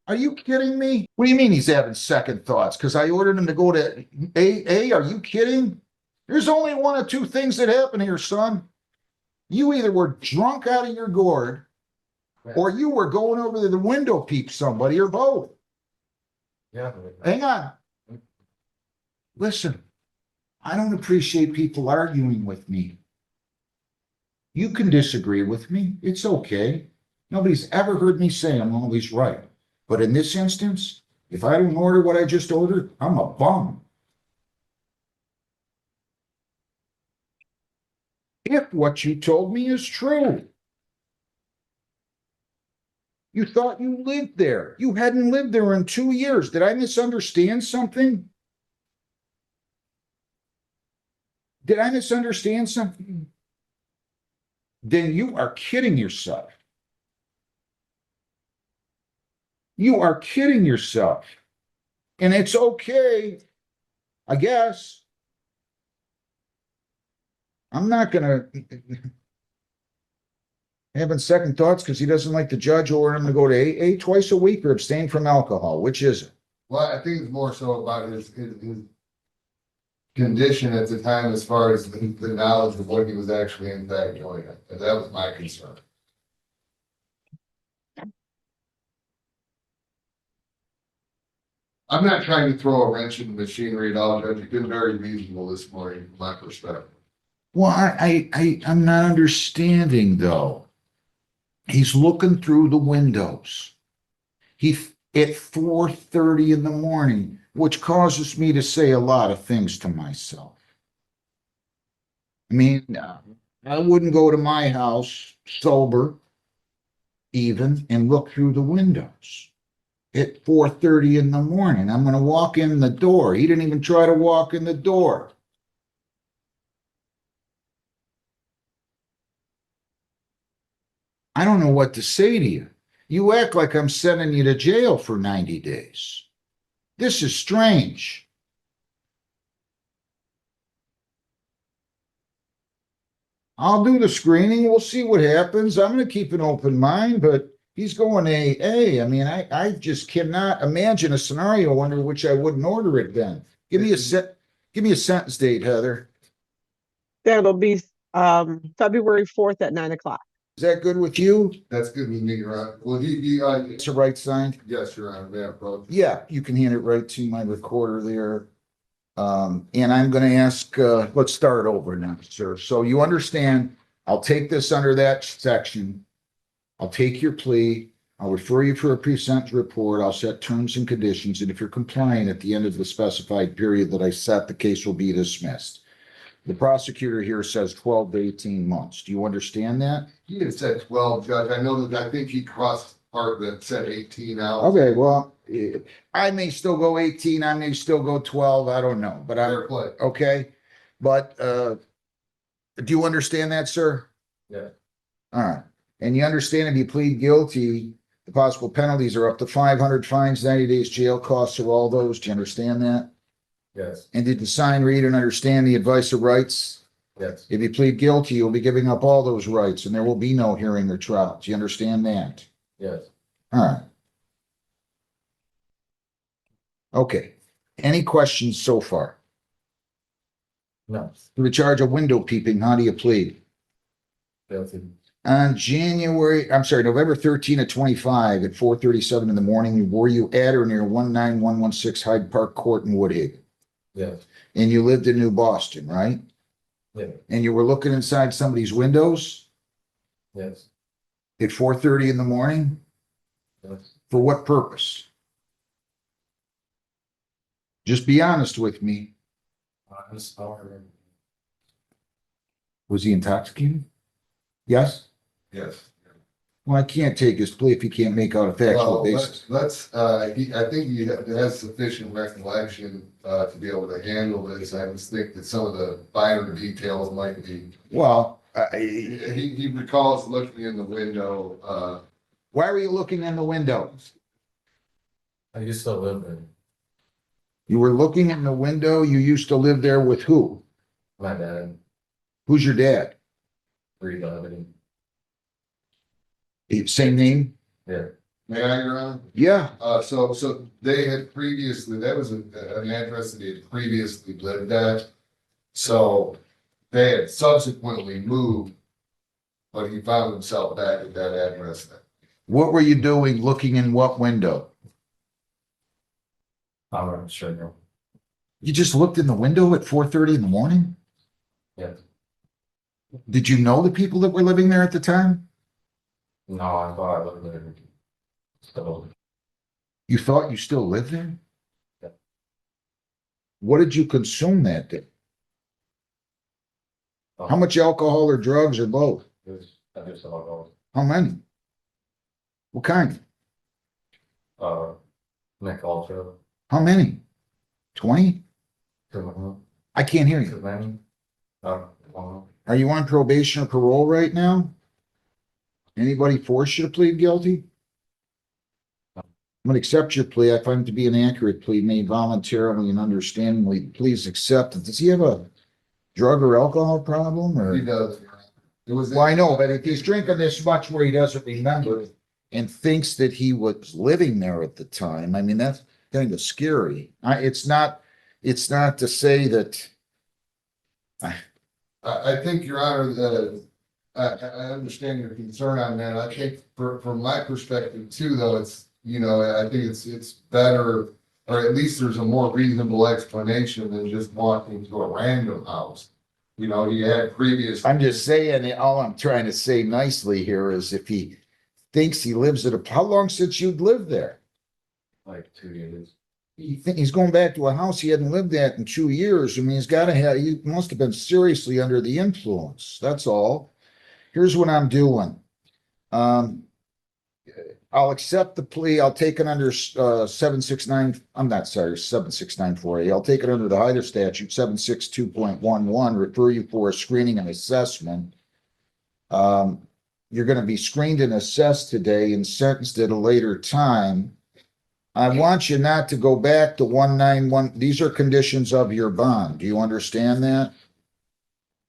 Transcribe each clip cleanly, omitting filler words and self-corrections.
Are you kidding me? What do you mean he's having second thoughts? Because I ordered him to go to AA? Are you kidding? There's only one of two things that happen here, son. You either were drunk out of your gourd or you were going over to the window peep somebody or both. Yeah. Hang on. Listen, I don't appreciate people arguing with me. You can disagree with me. It's okay. Nobody's ever heard me say I'm always right. But in this instance, if I don't order what I just ordered, I'm a bum. If what you told me is true, you thought you lived there. You hadn't lived there in 2 years. Did I misunderstand something? Did I misunderstand something? Then you are kidding yourself. You are kidding yourself. And it's okay, I guess. I'm not going to having second thoughts because he doesn't like the judge or him to go to AA twice a week or abstain from alcohol. Which is it? Well, I think it's more so about his condition at the time as far as the knowledge of what he was actually in fact doing. And that was my concern. I'm not trying to throw a wrench in the machinery at all, Judge. You've been very reasonable this morning, from my perspective. Well, I'm not understanding though. He's looking through the windows. At 4:30 in the morning, which causes me to say a lot of things to myself. I mean, I wouldn't go to my house sober even and look through the windows at 4:30 in the morning. I'm going to walk in the door. He didn't even try to walk in the door. I don't know what to say to you. You act like I'm sending you to jail for 90 days. This is strange. I'll do the screening. We'll see what happens. I'm going to keep an open mind, but he's going AA. I mean, I just cannot imagine a scenario under which I wouldn't order it then. Give me a sentence date, Heather. That'll be February 4th at 9 o'clock. Is that good with you? That's good with me, Your Honor. Well, It's a right sign? yes, Your Honor, may I approach? Yeah, you can hand it right to my recorder there. And I'm going to ask, let's start over now, sir. So you understand, I'll take this under that section. I'll take your plea. I'll refer you for a pre-sentence report. I'll set terms and conditions. And if you're compliant at the end of the specified period that I set, the case will be dismissed. The prosecutor here says 12 to 18 months. Do you understand that? He had said 12, Judge. I know that I think he crossed part that said 18 out. Okay, well, I may still go 18, I may still go 12, I don't know, but Fair play. okay. But do you understand that, sir? Yeah. All right. And you understand if you plead guilty, the possible penalties are up to 500 fines, 90 days jail, costs of all those. Do you understand that? Yes. And did you sign, read, and understand the advice of rights? Yes. If you plead guilty, you'll be giving up all those rights and there will be no hearing or trial. Do you understand that? Yes. All right. Okay. Any questions so far? No. For the charge of window peeping, how do you plead? Guilty. On November 13 of 25 at 4:37 in the morning, were you at or near 19116 Hyde Park Court in Woodhaven? Yes. And you lived in New Boston, right? Yeah. And you were looking inside somebody's windows Yes. at 4:30 in the morning? Yes. For what purpose? Just be honest with me. Was he intoxicated? Yes? Yes. Well, I can't take his plea if he can't make out a factual Well, basis. I think he has sufficient recollection to be able to handle this. I just think that some of the finer details might be. Well, He recalls looking in the window. why were you looking in the window? I used to live there. You were looking in the window. You used to live there with who? My dad. Who's your dad? Reed Avenue. Same name? Yeah. May I, Your Honor? Yeah, So they had previously, that was an address that they had previously lived at. So they had subsequently moved, but he found himself back at that address then. what were you doing, looking in what window? I'm not sure. No. You just looked in the window at 4:30 in the morning? Yeah. Did you know the people that were living there at the time? No, I thought I lived there. So, You thought you still lived there? Yeah. What did you consume that day? How much alcohol or drugs or both? I just saw How many? What kind? Nick Ultra. How many? 20? Too I can't hear you. many. Are you on probation or parole right now? Anybody force you to plead guilty? I'm gonna accept your plea. I find it to be an accurate plea made voluntarily and understandingly. Please accept it. Does he have a drug or alcohol problem or? He does. It was. Well, I know, but if he's drinking this much where he doesn't remember and thinks that he was living there at the time, I mean, that's kind of scary. It's not to say that. I think, Your Honor, that I understand your concern on that. I think from my perspective too, though, it's, you know, I think it's better, or at least there's a more reasonable explanation than just walking to a random house. You know, he had previous. I'm just saying, all I'm trying to say nicely here is if he thinks he lives at how long since you'd lived there? Like 2 years. He's going back to a house he hadn't lived at in 2 years. I mean, he must have been seriously under the influence. That's all. Here's what I'm doing. I'll accept the plea. I'll take it under 769. I'm not sorry, 7694A. I'll take it under the Hyder statute 762.11, refer you for a screening and assessment. You're going to be screened and assessed today and sentenced at a later time. I want you not to go back to 191. These are conditions of your bond. Do you understand that?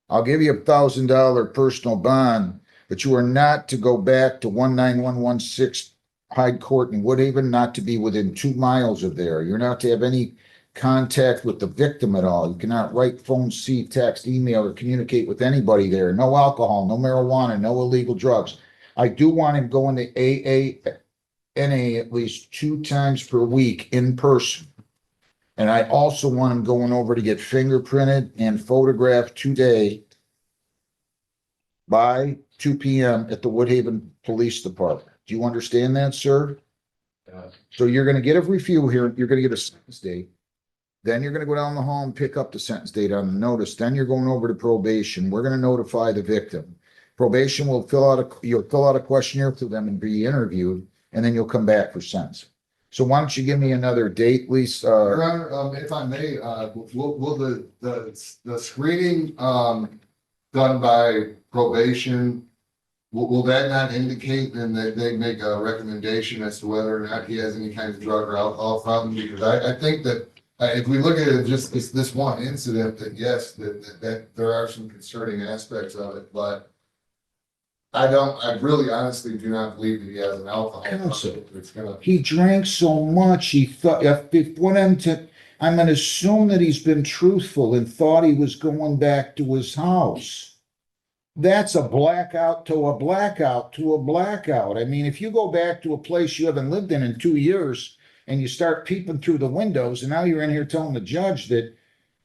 I'll give you $1,000 personal bond, but you are not to go back to 19116 Hyde Court in Woodhaven, not to be within 2 miles of there. You're not to have any contact with the victim at all. You cannot write, phone, see, text, email, or communicate with anybody there. No alcohol, no marijuana, no illegal drugs. I do want him going to NA at least 2 times per week in person. And I also want him going over to get fingerprinted and photographed today by 2 p.m. at the Woodhaven Police Department. Do you understand that, sir? So you're going to get a review here. You're going to get a sentence date. Then you're going to go down the hall and pick up the sentence date on the notice. Then you're going over to probation. We're going to notify the victim. Probation will you'll fill out a questionnaire to them and be interviewed, and then you'll come back for sentence. So why don't you give me another date, Lisa? Your Honor, if I may, will the screening done by probation, will that not indicate then that they make a recommendation as to whether or not he has any kind of drug or alcohol problem? Because I think that if we look at it just this one incident, that yes, that there are some concerning aspects of it, but I really honestly do not believe that he has an alcohol problem. He drank so much, he thought, I'm going to assume that he's been truthful and thought he was going back to his house. That's a blackout to a blackout to a blackout. I mean, if you go back to a place you haven't lived in 2 years and you start peeping through the windows and now you're in here telling the judge that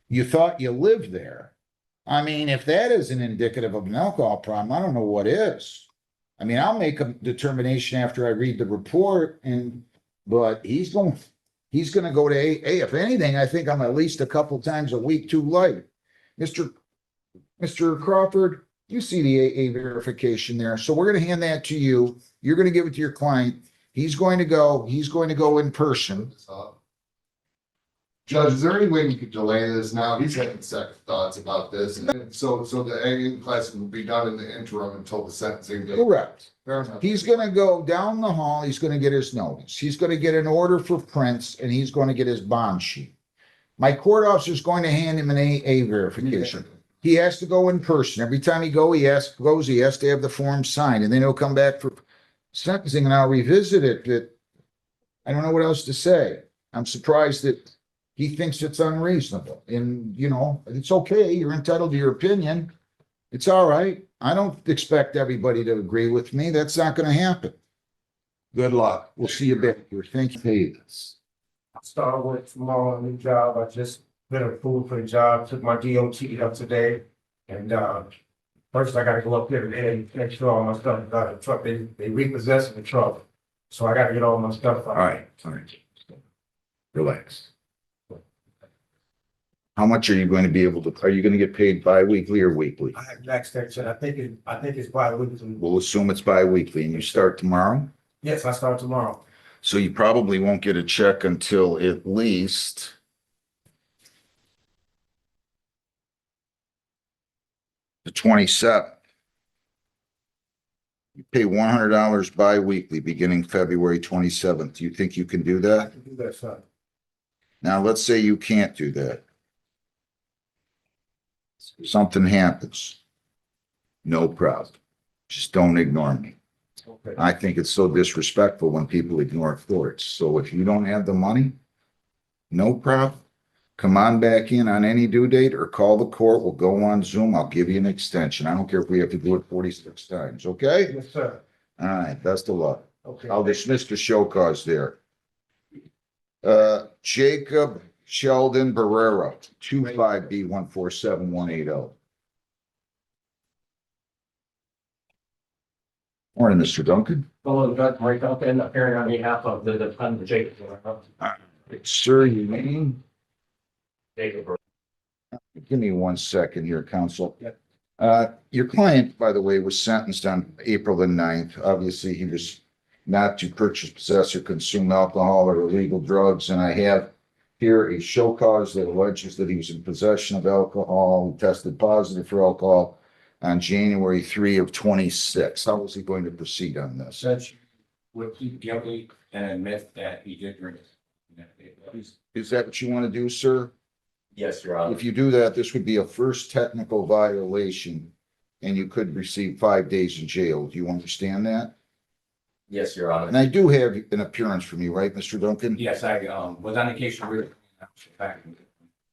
you thought you lived there. I mean, if that isn't indicative of an alcohol problem, I don't know what is. I mean, I'll make a determination after I read the report, but he's going to go to AA. If anything, I think I'm at least a couple times a week too light. Mr. Crawford, you see the AA verification there. So we're going to hand that to you. You're going to give it to your client. He's going to go in person. Judge, is there any way you could delay this now? He's having second thoughts about this. And so the AA class will be done in the interim until the sentencing date. Correct. Fair enough. He's going to go down the hall. He's going to get his notice. He's going to get an order for prints and he's going to get his bond sheet. My court officer is going to hand him an AA verification. He has to go in person. Every time he goes, he has to have the form signed and then he'll come back for sentencing, and I'll revisit it, but I don't know what else to say. I'm surprised that he thinks it's unreasonable. And, you know, it's okay. You're entitled to your opinion. It's all right. I don't expect everybody to agree with me. That's not going to happen. Good luck. We'll see you back here. Thank you. Pay this. I started work tomorrow, a new job. I just been approved for the job, took my DOT up today. And first I gotta go up there and make sure all my stuff is out of the truck. They repossessed the truck. So I gotta get all my stuff out. All right. Relax. How much are you going to be able to, are you going to get paid bi-weekly or weekly? I have next extension. I think it's bi-weekly. We'll assume it's bi-weekly and you start tomorrow. Yes, I start tomorrow. So you probably won't get a check until at least the 27th. You pay $100 bi-weekly beginning February 27th. Do you think you can do I that? can do that, son. Now, let's say you can't do that. Something happens. No problem. Just don't ignore me. Okay. I think it's so disrespectful when people ignore courts. So if you don't have the money, no problem. Come on back in on any due date or call the court. We'll go on Zoom. I'll give you an extension. I don't care if we have to do it 46 times, okay? Yes, sir. All right, best of luck. Okay. I'll dismiss the show cause there. Jacob Sheldon Barrera, 25B147180. Morning, Mr. Duncan. Hello, Judge Mike Duncan, appearing on behalf of the defendant Jacob. Sir, you name? Jacob. Give me 1 second here, counsel. Yep. Your client, by the way, was sentenced on April the 9th. Obviously, he was not to purchase, possess, or consume alcohol or illegal drugs. And I have here a show cause that alleges that he was in possession of alcohol, tested positive for alcohol on January 3 of 26. How is he going to proceed on this? Judge would plead guilty and admit that he did drink. Is that what you want to do, sir? Yes, Your Honor. If you do that, this would be a first technical violation and you could receive 5 days in jail. Do you understand that? Yes, Your Honor. And I do have an appearance from you, right, Mr. Duncan? Yes, I was on occasion.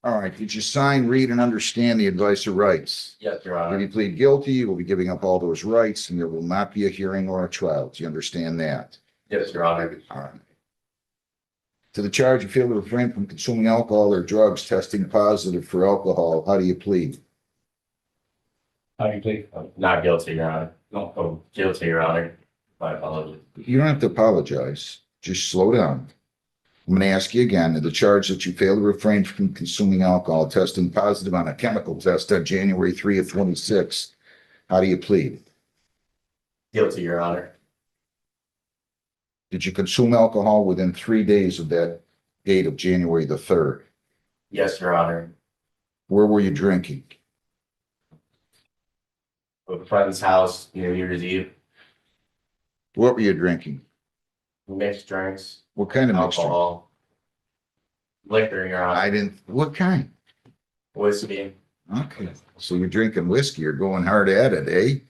All right. Did you sign, read, and understand the advice of rights? Yes, Your If Honor. you plead guilty, you will be giving up all those rights and there will not be a hearing or a trial. Do you understand that? Yes, Your Honor. All right. To the charge of failure to refrain from consuming alcohol or drugs, testing positive for alcohol, how do you plead? How do you plead? Not guilty, Your Honor. No, oh, guilty, Your Honor. My apologies. You don't have to apologize. Just slow down. I'm going to ask you again, to the charge that you failed to refrain from consuming alcohol, testing positive on a chemical test on January 3 of 26. How do you plead? Guilty, Your Honor. Did you consume alcohol within 3 days of that date of January the 3rd? Yes, Your Honor. Where were you drinking? With a friend's house, New Year's Eve, What were you drinking? mixed drinks, What kind of mixture? alcohol, liquor, Your Honor, What kind? whiskey. Okay, so you're drinking whiskey, you're going hard at it, eh?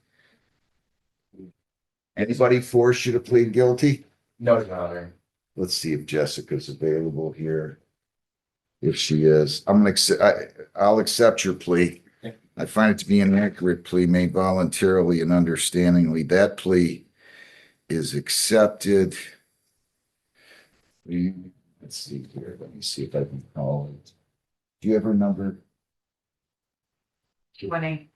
Anybody force you to plead guilty? No, Your Honor. Let's see if Jessica's available here. If she is, I'll accept your plea. I find it to be an inaccurate plea made voluntarily and understandingly. That plea is accepted. Let's see here. Let me see if I can call it. Do you have her number? 218.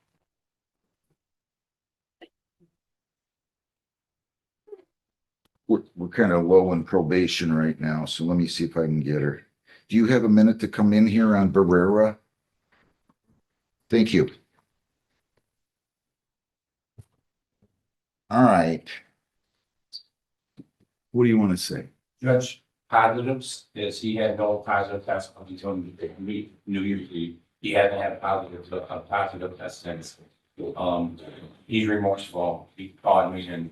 We're kind of low in probation right now, so let me see if I can get her. Do you have a minute to come in here on Barrera? Thank you. All right. What do you want to say? Judge, positives is he had no positive test until New Year's Eve. He hasn't had a positive test since. He's remorseful. He called me and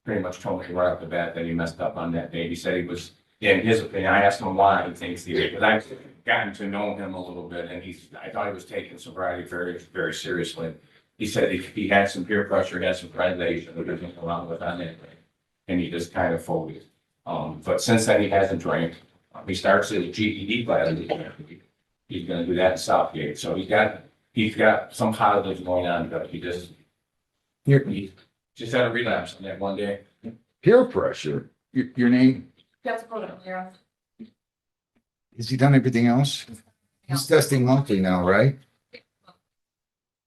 pretty much told me right off the bat that he messed up on that day. He said he was, in his opinion, I asked him why he thinks he did, because I've gotten to know him a little bit, and I thought he was taking sobriety very, very seriously. He said he had some peer pressure, had some friends that he should have been around with on that day. and he just kind of folded. But since then, he hasn't drank. He starts at a GED class. He's gonna do that in Southgate, so he's got some positives going on, but he just had a relapse on that one day. Peer pressure. Your name? That's what I'm Has he done everything else? He's testing monthly now, right?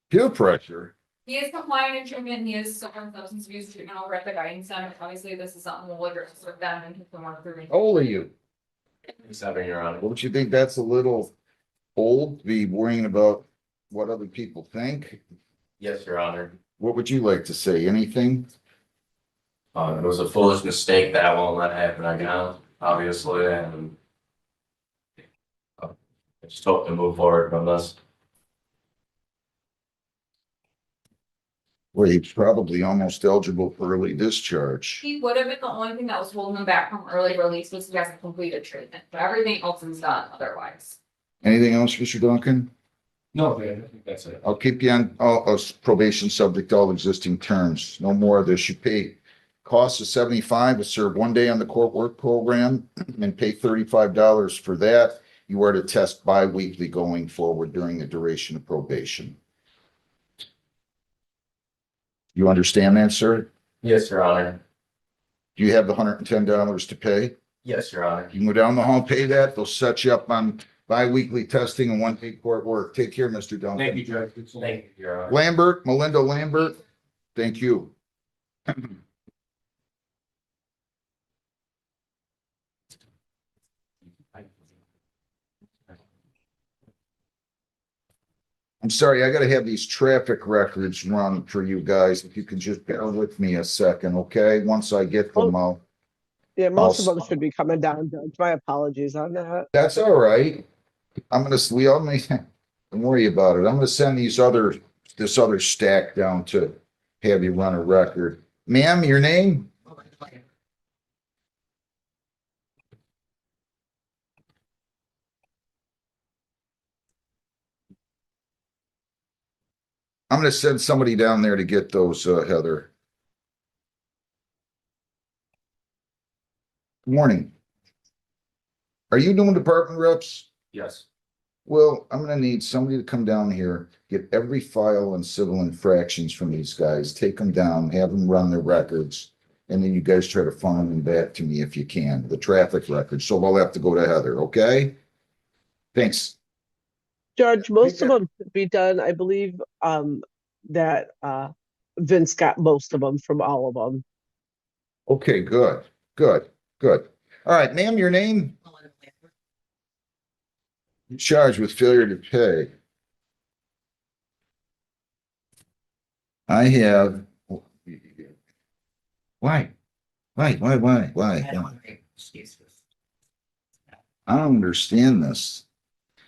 Peer pressure. He is compliant in treatment, he is still on substance abuse treatment over at the guidance center, obviously this is something we'll address with them and keep them on through. How old are you? 7, Your Honor. Don't you think that's a little old to be worrying about what other people think? Yes, Your Honor. What would you like to say? Anything? It was a foolish mistake that I won't let happen again, obviously, and I just hope to move forward from this. Well, he's probably almost eligible for early discharge. He would have been, the only thing that was holding him back from early release was he hasn't completed treatment, but everything else is done otherwise. Anything else, Mr. Duncan? No, man, I think that's it. I'll keep you on probation subject to all existing terms. No more of this. You pay cost of $75 to serve 1 day on the court work program and pay $35 for that. You are to test bi-weekly going forward during the duration of probation. You understand that, sir? Yes, Your Honor. Do you have the $110 to pay? Yes, Your Honor. You can go down the hall, pay that. They'll set you up on bi-weekly testing and 1 day court work. Take care, Mr. Duncan. Thank you, Judge. Thank you, Your Honor. Lambert, Melinda Lambert, thank you. I'm sorry, I gotta have these traffic records run for you guys. If you can just bear with me a second, okay? Once I get them out. Yeah, most of I'll- them should be coming down, Judge. My apologies on that. That's all right. We all make, don't worry about it. I'm gonna send this other stack down to have you run a record. Ma'am, your name? I'm gonna send somebody down there to get those, Heather. Good morning. Are you doing department reps? Yes. Well, I'm gonna need somebody to come down here, get every file on civil infractions from these guys, take them down, have them run their records. And then you guys try to farm them back to me if you can, the traffic records. So I'll have to go to Heather, okay? Thanks. Judge, most of care. them should be done. I believe that Vince got most of them from all of them. Okay, good. All right, ma'am, your name? You're charged with failure to pay. I have. Why? I don't understand this.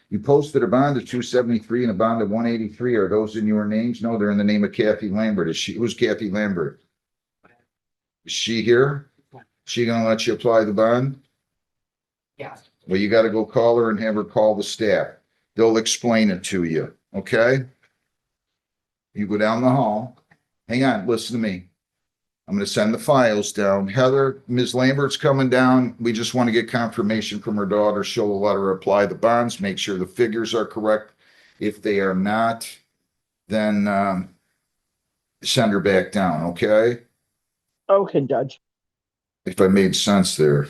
You posted a bond of 273 and a bond of 183. Are those in your names? No, they're in the name of Kathy Lambert. Who's Kathy Lambert? Is she here? She gonna let you apply the bond? Yeah. Well, you gotta go call her and have her call the staff. They'll explain it to you, okay? You go down the hall. Hang on, listen to me. I'm gonna send the files down. Heather, Ms. Lambert's coming down. We just want to get confirmation from her daughter. She'll let her apply the bonds, make sure the figures are correct. If they are not, then send her back down, okay? Okay, Judge. If I made sense there.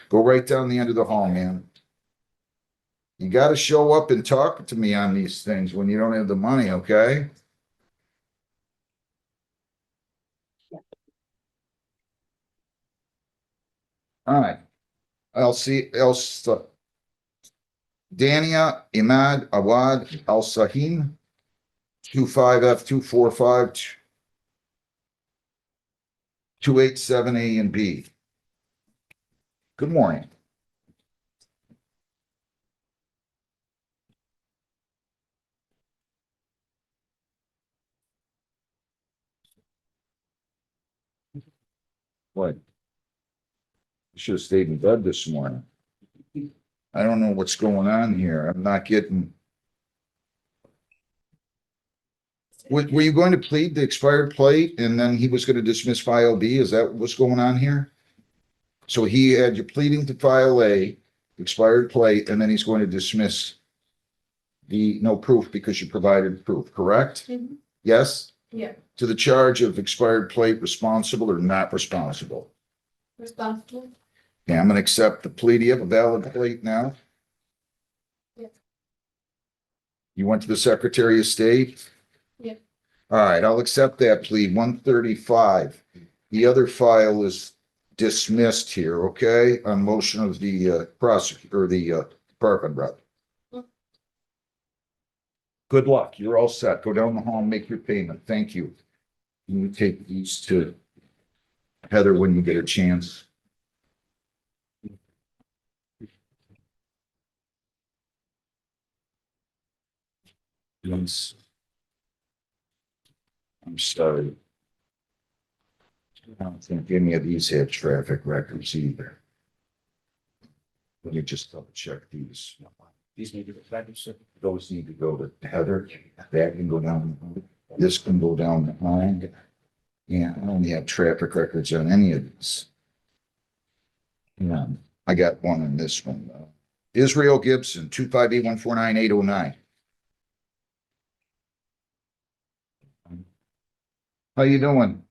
Go right down the end of the hall, man. You gotta show up and talk to me on these things when you don't have the money, okay? All right. Dania Imad Awad Al Sahin, 25F 245 287 A and B. Good morning. What? You should have stayed in bed this morning. I don't know what's going on here. I'm not getting. Were you going to plead the expired plate and then he was going to dismiss file B? Is that what's going on here? So he had you pleading to file A, expired plate, and then he's going to dismiss the no proof because you provided proof, correct? Mhm. Yes? Yeah. To the charge of expired plate, responsible or not responsible? Responsible. Yeah, I'm going to accept the plea. Do you have a valid plate now? Yeah. You went to the Secretary of State? Yeah. All right, I'll accept that plea, 135. The other file is dismissed here, okay, on motion of the prosecutor, or the department rep. Mm. Good luck. You're all set. Go down the hall and make your payment. Thank you. You take these to Heather when you get a chance. Yes. I'm sorry. I don't think any of these had traffic records either. Let me just double check these. These need to go, those need to go to Heather. That can go down. This can go down the line. Yeah, I only have traffic records on any of these. Yeah, I got one on this one. Israel Gibson, 258149809. How you doing?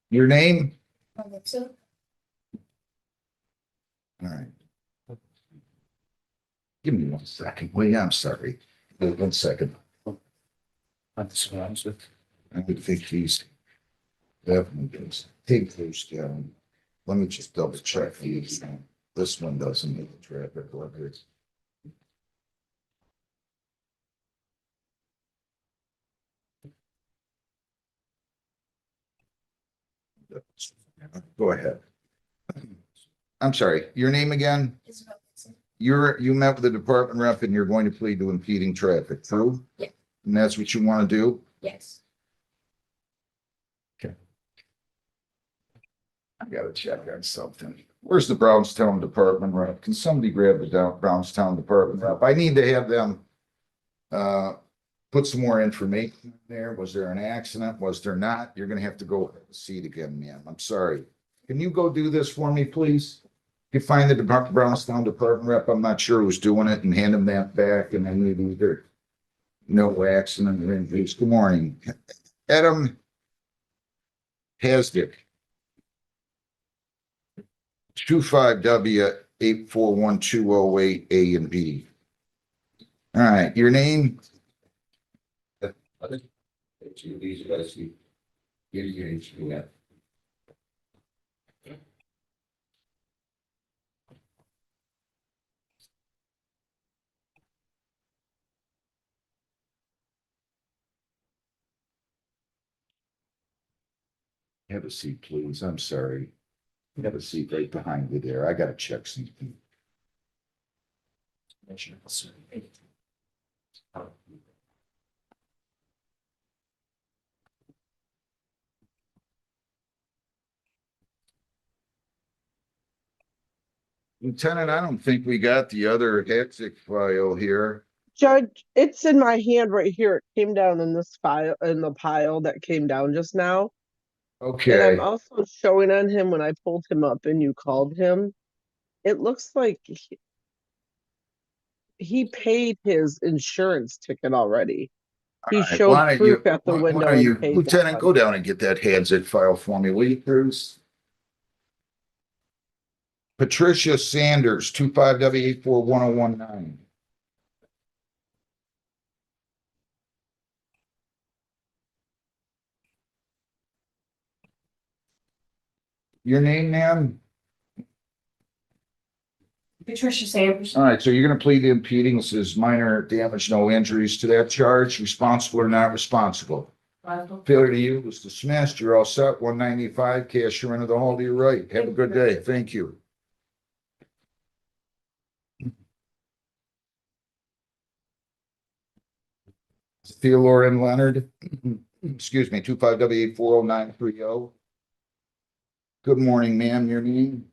Your name? So. All right. Give me 1 second. Wait, I'm sorry. 1 second. I would think these. Definitely does. Take those down. Let me just double check these. This one doesn't need the traffic records. Go ahead. I'm sorry, your name again? You met with the department rep and you're going to plead to impeding traffic, true? Yeah. And that's what you want to do? Yes. I gotta check on something. Where's the Brownstown Department rep? Can somebody grab the Brownstown Department rep? I need to have them put some more information in there. Was there an accident? Was there not? You're gonna have to go see it again, ma'am. I'm sorry. Can you go do this for me, please? You find the Brownstown Department rep, I'm not sure who's doing it, and hand them that back, and then maybe either no accident or injuries. Good morning. Adam Hasdick. 25W841208 A and B. All right, your name? Have a seat, please. I'm sorry. Have a seat right behind you there. I gotta check something. Lieutenant, I don't think we got the other Hatzik file here. Judge, it's in my hand right here. It came down in this file, in the pile that came down just now. And Okay, I'm also showing on him when I pulled him up and you called him. It looks like he paid his insurance ticket already. He all right. showed Why don't proof you, at the why window don't you, and paid that Lieutenant, go one. down and get that Hatzik file for me, will you, Bruce? Patricia Sanders, 25W841019. Your name, ma'am? Patricia Sanders. All right, so you're gonna plead impeding. This is minor damage, no injuries to that charge, responsible or not responsible. Failure to yield was dismissed. You're all set. 195, cash your into the hall to your right. Have a good day. Thank you. Theodore and Leonard, excuse me, 25W840930. Good morning, ma'am. Your name?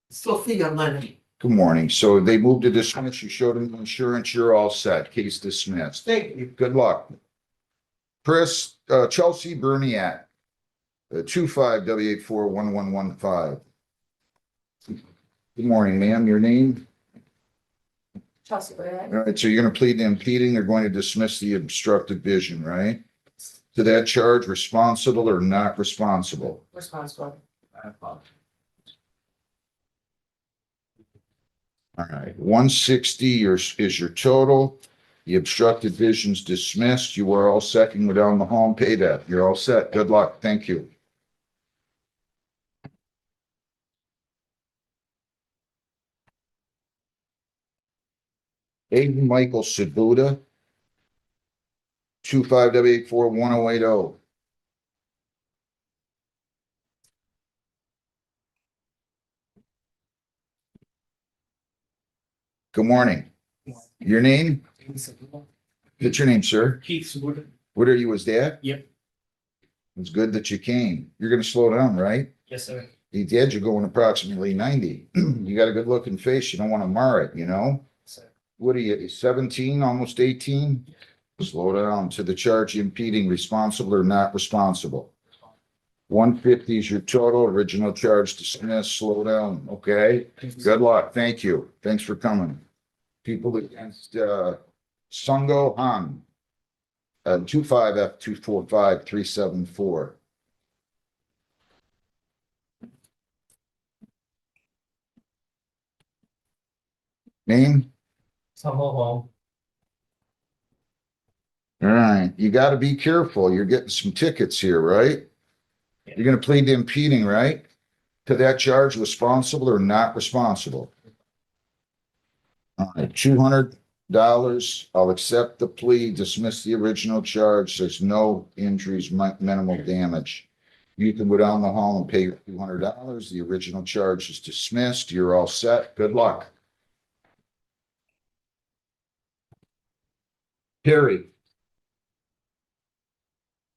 Sophia Leonard. Good morning. So they moved to dismiss, you showed them insurance, you're all set, case dismissed. Thank you. Good luck. Chris, Chelsea Berniat, 25W841115. Good morning, ma'am. Your name? Chelsea, All right, so you're gonna plead to impeding, they're going to dismiss the obstructed vision, right? To that charge, responsible or not responsible? responsible. All right, 160 is your total. The obstructed vision's dismissed. You are all set. You can go down the hall and pay that. You're all set. Good luck. Thank you. Aiden Michael Sabuda, 25W841080. Good morning. Your name? What's your name, sir? Keith Sabuda. What are you, his dad? Yep. It's good that you came. You're gonna slow down, right? Yes, sir. Your dad, you're going approximately 90. You got a good looking face. You don't want to mar it, you know? Sir. What are you, 17, almost 18? Slow down. To the charge impeding, responsible or not responsible? 150 is your total. Original charge dismissed. Slow down, okay? Good luck. Thank you. Thanks for coming. People against Sungo Han. 25F245374. Name? Home. All right, you got to be careful. You're getting some tickets here, right? Yeah. You're going to plead to impeding, right? To that charge, responsible or not responsible? All right, $200. I'll accept the plea, dismiss the original charge. There's no injuries, minimal damage. You can go down the hall and pay your $200. The original charge is dismissed. You're all set. Good luck. Perry.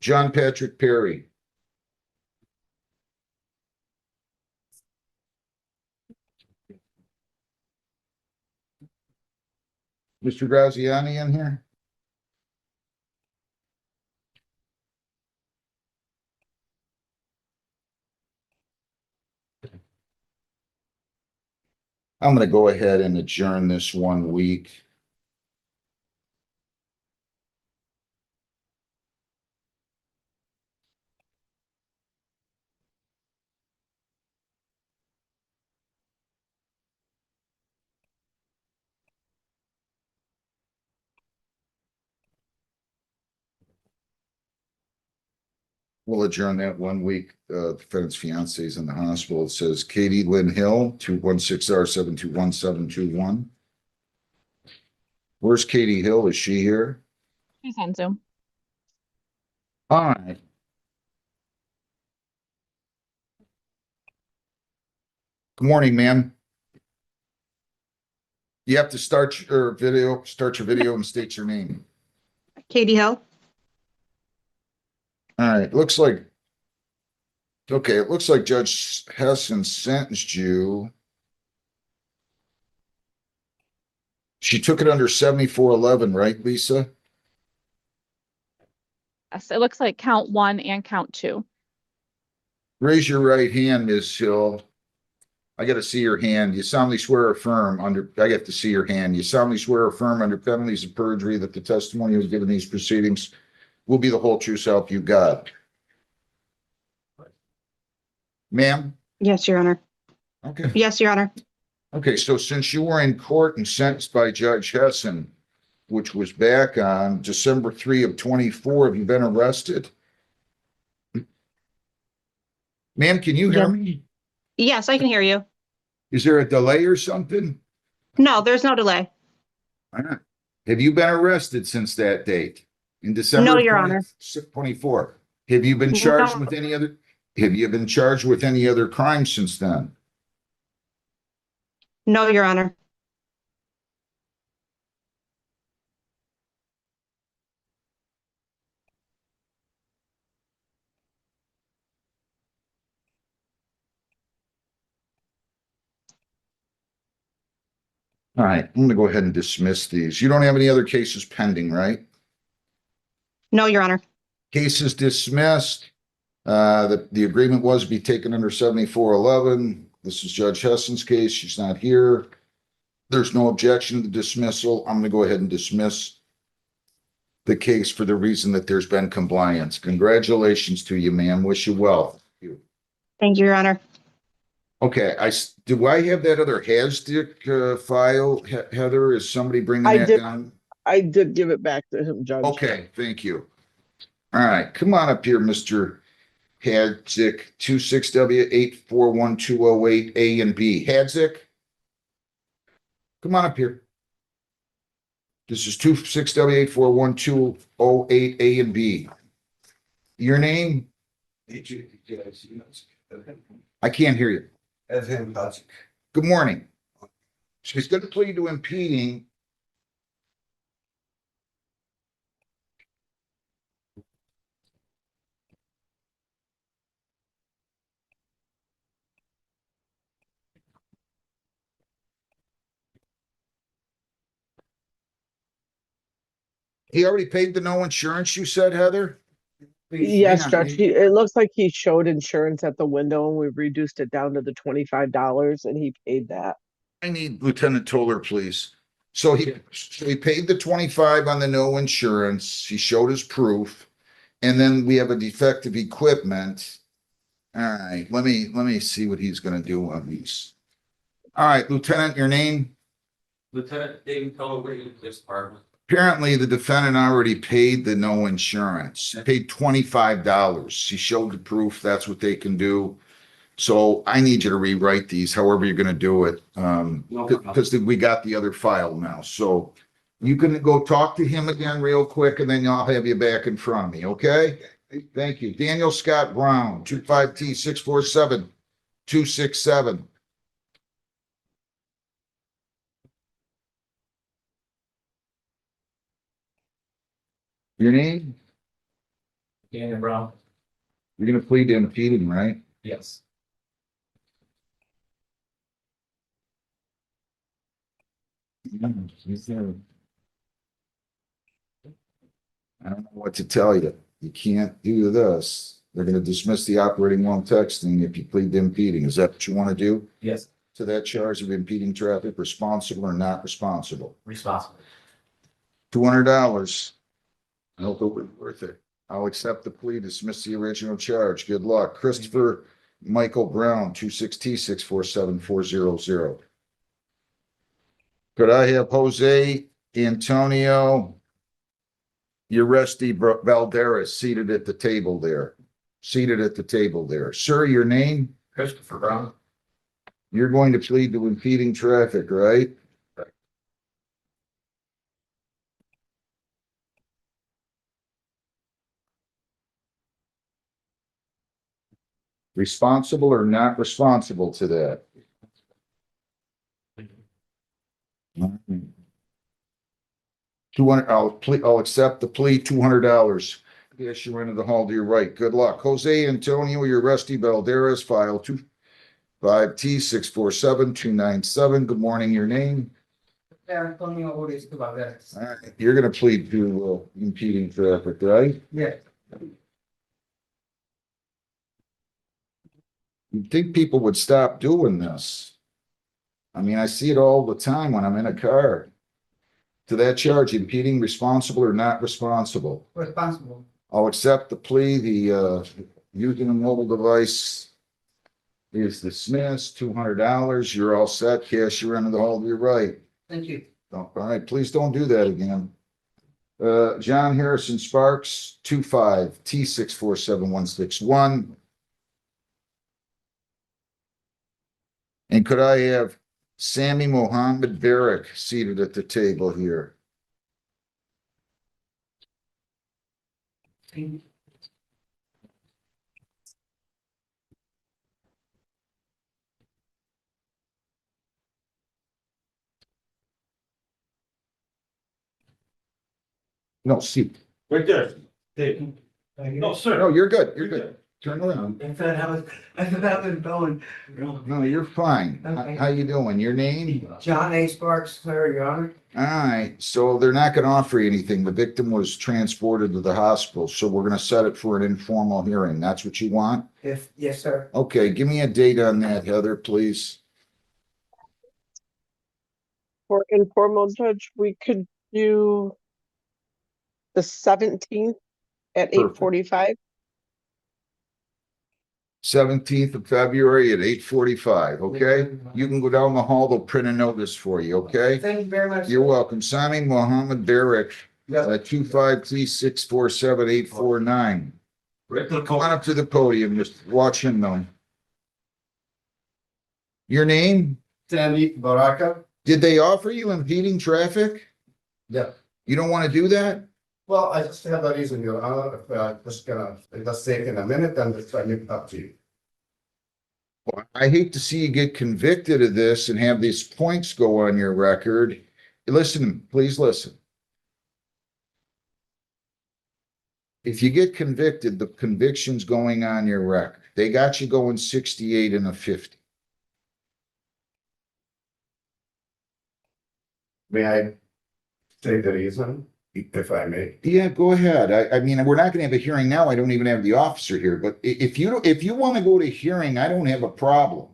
John Patrick Perry. Mr. Graziani in here? I'm going to go ahead and adjourn this 1 week. We'll adjourn that 1 week. Defendant's fiance is in the hospital. It says Katie Lynn Hill, 216R7211721. Where's Katie Hill? Is she here? She's on Zoom. All right. Good morning, ma'am. You have to start your video and state your name. Katie Hill. All right, looks like, okay, it looks like Judge Hessen sentenced you. She took it under 7411, right, Lisa? Yes, it looks like count 1 and count 2. Raise your right hand, Ms. Hill. I got to see your hand. You solemnly swear or affirm under, I get to see your hand. You solemnly swear or affirm under penalties of perjury that the testimony you have given these proceedings will be the whole true self you got. Ma'am? Yes, Your Honor. Okay. Yes, Your Honor. Okay, so since you were in court and sentenced by Judge Hessen, which was back on December 3 of 24, have you been arrested? Ma'am, can you hear Yes. me? Yes, I can hear you. Is there a delay or something? No, there's no delay. All right. Have you been arrested since that date? In December No, of Your Honor. 24? Have you been charged No. with any other, have you been charged with any other crime since then? No, Your Honor. All right, I'm gonna go ahead and dismiss these. You don't have any other cases pending, right? No, Your Honor. Case is dismissed. The agreement was to be taken under 7411. This is Judge Hessen's case. She's not here. There's no objection to the dismissal. I'm gonna go ahead and dismiss the case for the reason that there's been compliance. Congratulations to you, ma'am. Wish you well. Thank you, Your Honor. Okay, do I have that other Hasdick file, Heather? Is somebody bringing I that did. down? I did give it back to him, Judge. Okay, thank you. All right, come on up here, Mr. Hadzik, 26W841208 A and B. Hadzik? Come on up here. This is 26W841208 A and B. Your name? I can't hear you. Good morning. She's going to plead to impeding. He already paid the no insurance, you said, Heather? Yes, Hang on, Judge. It looks like he showed insurance at the window and we reduced it down to the $25 and he paid that. I need Lieutenant Toller, please. So he paid the 25 on the no insurance. He showed his proof. And then we have a defective equipment. All right, let me see what he's gonna do on these. All right, Lieutenant, your name? Lieutenant David Culver, Police Department. Apparently, the defendant already paid the no insurance, paid $25. He showed the proof. That's what they can do. So I need you to rewrite these however you're gonna do it. Because we got the other file now. So you can go talk to him again real quick and then I'll have you back in front of me, okay? Thank you. Daniel Scott Brown, 25T647267. Your name? Daniel Brown. You're gonna plead to impeding, right? Yes. I don't know what to tell you. You can't do this. They're gonna dismiss the operating while texting if you plead to impeding. Is that what you want to do? Yes. To that charge of impeding traffic, responsible or not responsible? Responsible. $200. I hope it was worth it. I'll accept the plea, dismiss the original charge. Good luck. Christopher Michael Brown, 26T647400. Could I have Jose Antonio Uresti Valderas seated at the table there? Seated at the table there. Sir, your name? Christopher Brown. You're going to plead to impeding traffic, right? Responsible or not responsible to that? 200, I'll accept the plea, $200. Yes, you into the hall to your right. Good luck. Jose Antonio Uresti Valderas, file 25T647297. Good morning, your name? Antonio Ortiz Valderas. All right, you're gonna plead to impeding traffic, right? Yeah. You'd think people would stop doing this. I mean, I see it all the time when I'm in a car. To that charge, impeding responsible or not responsible? Responsible. I'll accept the plea. The using a mobile device is dismissed, $200. You're all set. Cashier into the hall to your right. Thank you. All right, please don't do that again. John Harrison Sparks, 25T647161. And could I have Sammy Mohammed Barrick seated at the table here? No, seat. Right there. No, sir. No, you're good. You're good. Turn around. I thought I've been going. No, you're fine. Okay. How you doing? Your name? John A. Sparks, sir, Your Honor. All right, so they're not gonna offer you anything. The victim was transported to the hospital, so we're gonna set it for an informal hearing. That's what you want? Yes, sir. Okay, give me a date on that, Heather, please. For informal judge, we could do the 17th at Perfect. 8:45. 17th of February at 8:45, okay? You can go down the hall, they'll print a notice for you, okay? Thank you very much. You're welcome. Sami Mohammed Barrick, Yes. 253-647-849. Come on up to the podium, just watch him though. Your name? Sandy Baraka. Did they offer you impeding traffic? Yeah. You don't want to do that? Well, I just have a reason, Your Honor, if I just gonna, just take in a minute and just leave it up to you. Well, I hate to see you get convicted of this and have these points go on your record. Listen, please listen. If you get convicted, the conviction's going on your record. They got you going 68 and a 50. May I say the reason, if I may? Yeah, go ahead. I mean, we're not gonna have a hearing now. I don't even have the officer here, but if you want to go to hearing, I don't have a problem.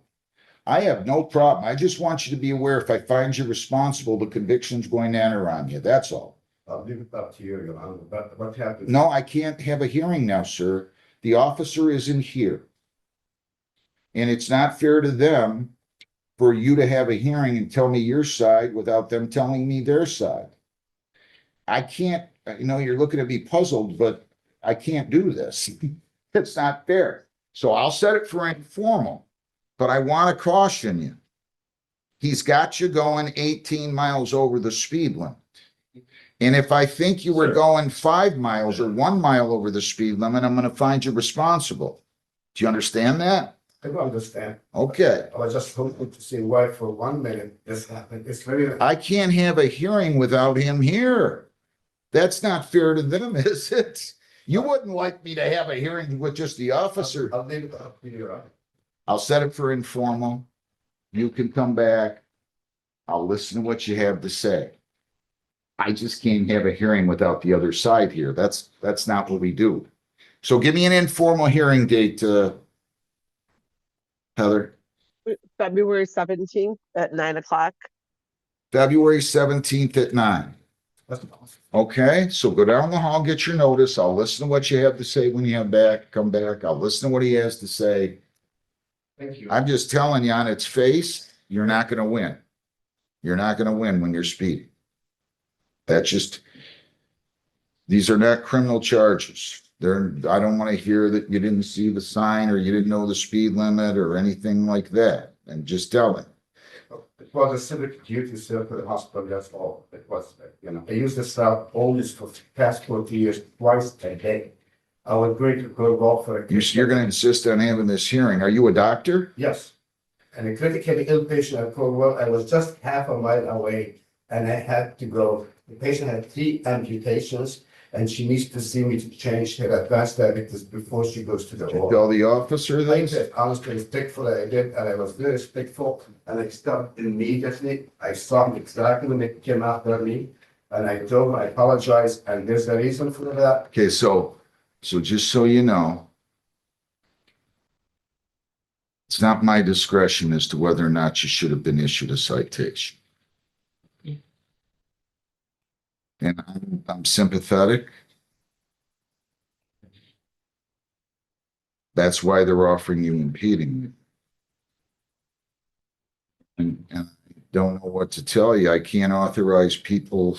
I have no problem. I just want you to be aware if I find you responsible, the conviction's going to enter on you. That's all. I'll leave it up to you, Your Honor, but what happens? No, I can't have a hearing now, sir. The officer isn't here. And it's not fair to them for you to have a hearing and tell me your side without them telling me their side. I can't, you're looking at me puzzled, but I can't do this. It's not fair. So I'll set it for informal, but I want to caution you. He's got you going 18 miles over the speed limit. And if I think you were going 5 miles or 1 mile over the speed limit, I'm going to find you responsible. Do you understand that? I don't understand. Okay. I was just hoping to see why for 1 minute this happened. It's very. I can't have a hearing without him here. That's not fair to them, is it? You wouldn't like me to have a hearing with just the officer. I'll leave it up to you, Your Honor. I'll set it for informal. You can come back. I'll listen to what you have to say. I just can't have a hearing without the other side here. That's not what we do. So give me an informal hearing date, Heather. February 17th at 9 o'clock. February 17th at 9. That's awesome. Okay, so go down the hall, get your notice. I'll listen to what you have to say when you come back. I'll listen to what he has to say. Thank you. I'm just telling you on its face, you're not going to win. You're not going to win when you're speeding. These are not criminal charges. I don't want to hear that you didn't see the sign or you didn't know the speed limit or anything like that. And just tell it. It was a civic duty, sir, for the hospital, that's all. It was, I used this route always for past 40 years, twice a day. I would agree to go walk for a. You're going to insist on having this hearing. Are you a doctor? Yes. And a critically ill patient at Cornwall, I was just half a mile away and I had to go. The patient had 3 amputations and she needs to see me to change her advanced diabetes before she goes to the OR. Tell the officer I this? did, honestly, respectfully, I did, and I was very respectful, and I stopped immediately. I saw him exactly when it came after me, and I told him I apologize, and there's a reason for that. Okay, so just so you know, it's not my discretion as to whether or not you should have been issued a citation. And I'm sympathetic. That's why they're offering you impeding. And I don't know what to tell you. I can't authorize people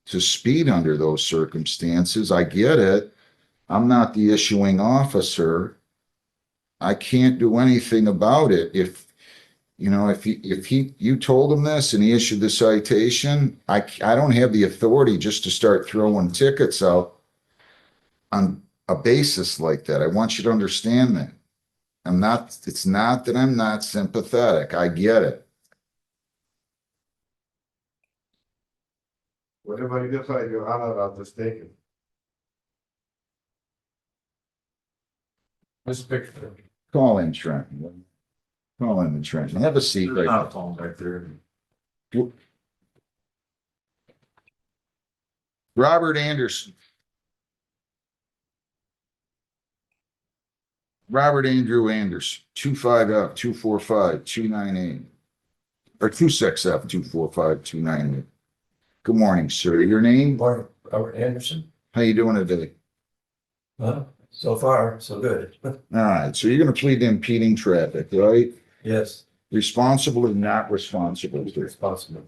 to speed under those circumstances. I get it. I'm not the issuing officer. I can't do anything about it. If you told him this and he issued the citation, I don't have the authority just to start throwing tickets out on a basis like that. I want you to understand that. It's not that I'm not sympathetic. I get it. Whatever you decide, Your Honor, I'll just take it. Mr. Bickford. Call in Trenton. Call in Trenton. Have a seat right Not there. a phone back there. Robert Anderson. Robert Andrew Anderson, 25F 245 298. Or 26F 245 298. Good morning, sir. Your name? Robert Anderson. How you doing today? So far, so good. All right, so you're gonna plead to impeding traffic, right? Yes, Responsible or not responsible? responsible.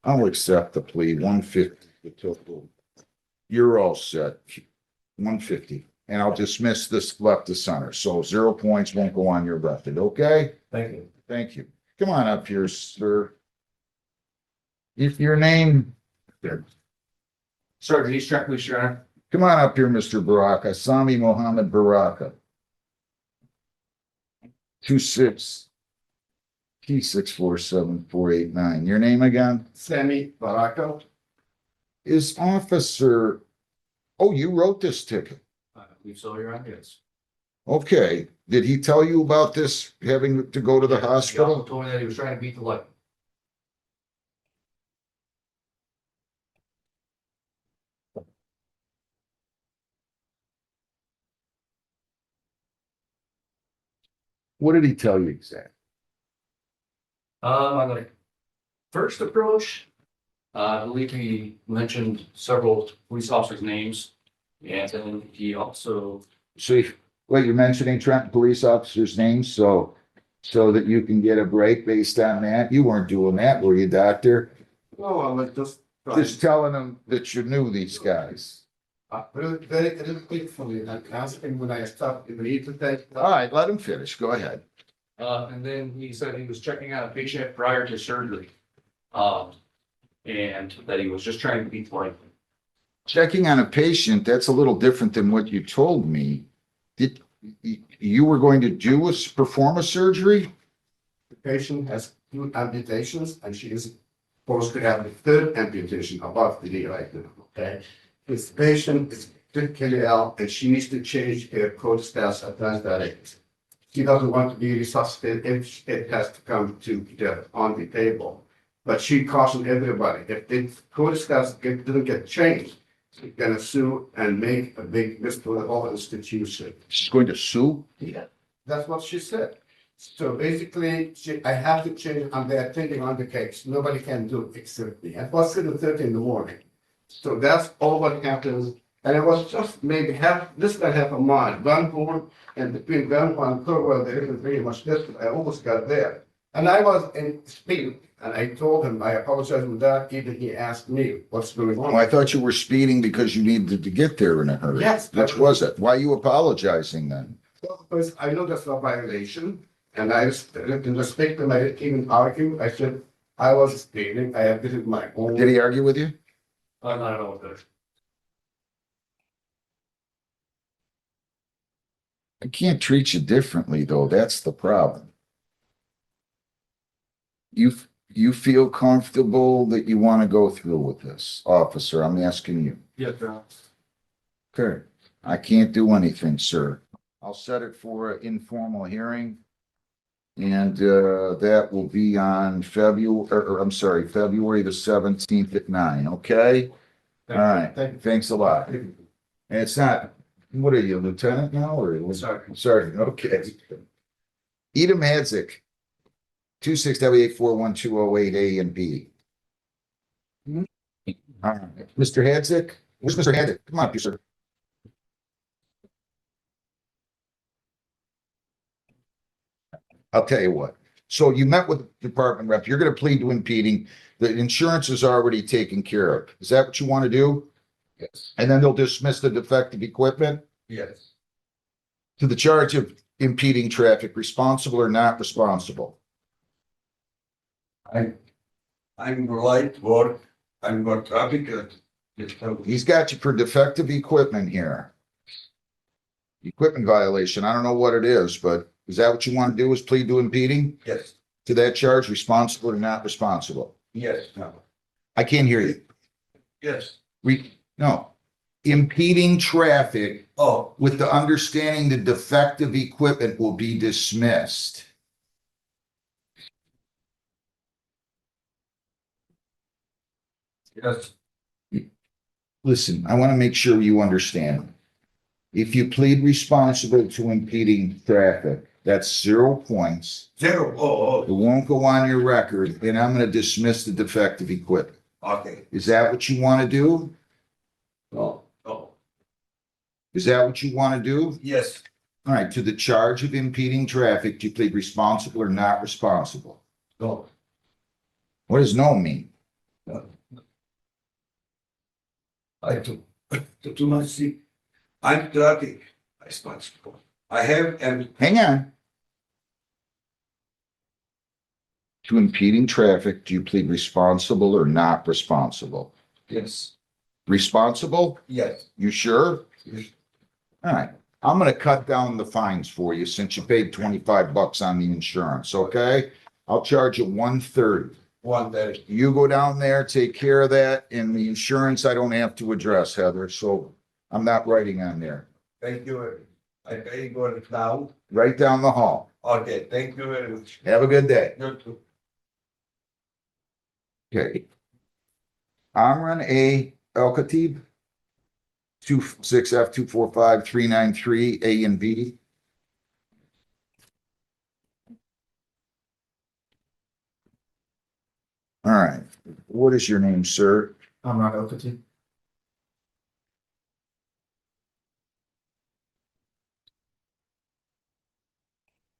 I'll accept the plea, 150. You're all set, 150. And I'll dismiss this left to center. So 0 points won't go on your record, okay? Thank you. Thank you. Come on up here, sir. If your name, Sir, Denise Trent, please, Your Honor. come on up here, Mr. Baraka, Sami Mohammed Baraka. 26 T647489. Your name again? Sammy Baraka. Is officer, oh, you wrote this ticket. I believe so, Your Honor, yes. Okay. Did he tell you about this, having to go to the He also hospital? told me that he was trying to beat the light. What did he tell you exactly? On the first approach, I believe he mentioned several police officers' names. And then he also, So, well, you're mentioning Trenton police officers' names, so that you can get a break based on that? You weren't doing that, were you, doctor? No, I was just. Just telling them that you knew these guys. Very quickly, I asked him when I stopped, if he to take. All right, let him finish. Go ahead. and then he said he was checking out a patient prior to surgery. And that he was just trying to beat the light. Checking on a patient, that's a little different than what you told me. Did, you were going to perform a surgery? The patient has 2 amputations and she is supposed to have the 3rd amputation above the knee right now, okay? This patient is critically ill and she needs to change her code status advanced directives. She doesn't want to be resuscitated if it has to come to death on the table. But she cautioned everybody, if the code status doesn't get changed, she's gonna sue and make a big mess for the whole institution. She's going to sue? Yeah, that's what she said. So basically, I have to change, and they're thinking on the case. Nobody can do it except me. It was 7:30 in the morning. So that's all what happens. And it was just maybe less than half a mile. Vanport and between Vanport and Thurwell, there isn't very much distance. I almost got there. And I was in speed, and I told him, I apologize for that. Even he asked me, what's going Oh, on? I thought you were speeding because you needed to get there in a hurry. Yes. Which was it? Why are you apologizing then? Because I know that's a violation, and I, in respect to my even argue, I said, I was speeding, I have did my own. Did he argue with you? I don't know what that. I can't treat you differently, though. That's the problem. You feel comfortable that you want to go through with this, officer? I'm asking you. Yes, Your Honor. Okay. I can't do anything, sir. I'll set it for an informal hearing. And that will be on February the 17th at 9, okay? All right, thanks a lot. And it's not, what are you, lieutenant now, or? Sergeant. Sergeant, okay. Edom Hadzik, 26W841208A and B. All right, Mr. Hadzik, where's Mr. Hadzik? Come on up here, sir. I'll tell you what. So you met with the department rep. You're going to plead to impeding. The insurance is already taken care of. Is that what you want to do? Yes, And then they'll dismiss the defective equipment yes. to the charge of impeding traffic, responsible or not responsible. I'm right work. I'm got traffic. He's got you for defective equipment here. Equipment violation. I don't know what it is, but is that what you want to do, is plead to impeding Yes, to that charge, responsible or not responsible? yes, no, I can't hear you. yes. No. impeding traffic Oh, with the understanding the defective equipment will be dismissed. yes, Listen, I want to make sure you understand. If you plead responsible to impeding traffic, that's 0 points. 0. It Oh, won't go on your record, and I'm going to dismiss the defective equipment. okay. Is that what you want to do? No, no, Is that what you want to do? yes, All right, to the charge of impeding traffic, do you plead responsible or not responsible? no. What does no mean? I too much sick. I'm traffic responsible. I have and Hang on. To impeding traffic, do you plead responsible or not responsible? yes, Responsible? yes, You sure? yes. All right. I'm gonna cut down the fines for you since you paid $25 on the insurance, okay? I'll charge you $130. 130. You go down there, take care of that, and the insurance I don't have to address, Heather, so I'm not writing on there. Thank you. I pay go down. Right down the hall. Okay, thank you very much. Have a good day. You too. Okay. Amran A. El-Khatib, 26F245393, A and B. All right. What is your name, sir? I'm not Elkity.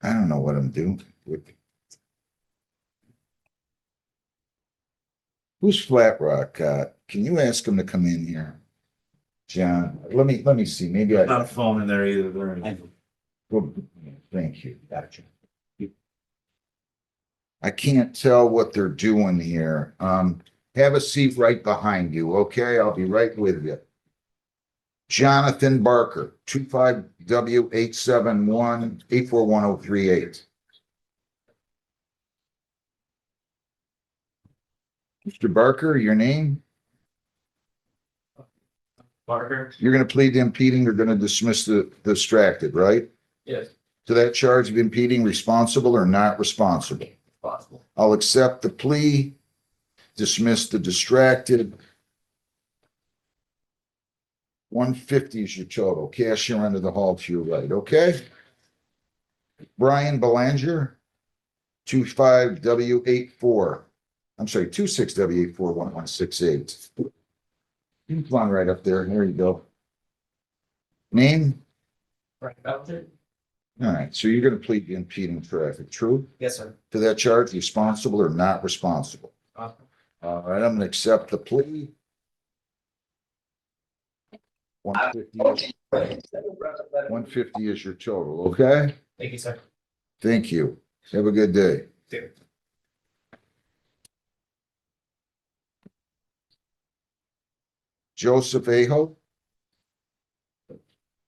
I don't know what I'm doing. Who's Flat Rock? Can you ask him to come in here? John, let me see. Maybe I. Not a phone in there either. Well, thank you. Gotcha. I can't tell what they're doing here. Have a seat right behind you, okay? I'll be right with you. Jonathan Barker, 25W871-841-038. Mr. Barker, your name? Parker? You're gonna plead to impeding or gonna dismiss the distracted, right? Yes, To that charge of impeding, responsible or not responsible? possible. I'll accept the plea, dismiss the distracted. 150 is your total. Cashier under the hall to your right, okay? Brian Belanger, 25W84. I'm sorry, 26W841168. You come on right up there. There you go. Name? Right about there? All right, so you're gonna plead the impeding traffic, true? Yes, sir. To that charge, responsible or not responsible? Possible. All right, I'm gonna accept the plea. 150 is your total, okay? Thank you, sir. Thank you. Have a good day. Joseph Aho.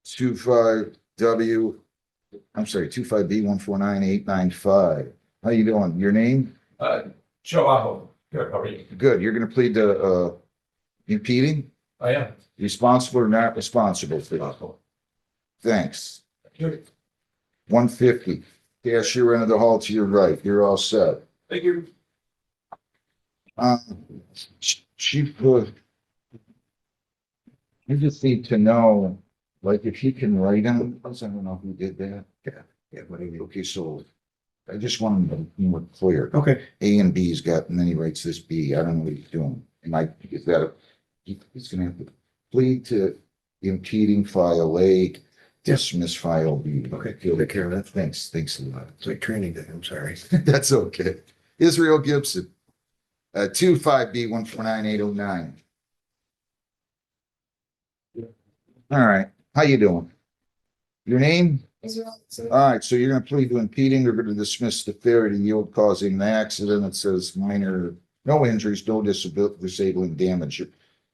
25W, I'm sorry, 25B149895. How you doing? Your name? Joe Aho. Good, how are you? Good. You're gonna plead to impeding? I am. Responsible or not responsible? Possible. Thanks. Good. 150. Cashier end of the hall to your right. You're all set. Thank you. Chief, I just need to know, like, if he can write them, I don't know who did that. Yeah, but okay, so I just want to be more clear. Okay. A and B's got, and then he writes this B. I don't know what he's doing. Is that he's gonna have to plead to impeding file A, dismiss file B. Okay, take care of that. Thanks a lot. It's like training day. I'm sorry. That's okay. Israel Gibson, 25B149809. All right, how you doing? Your name? All right, so you're gonna plead to impeding, you're gonna dismiss the failure to yield causing the accident. It says minor, no injuries, no disabling damage.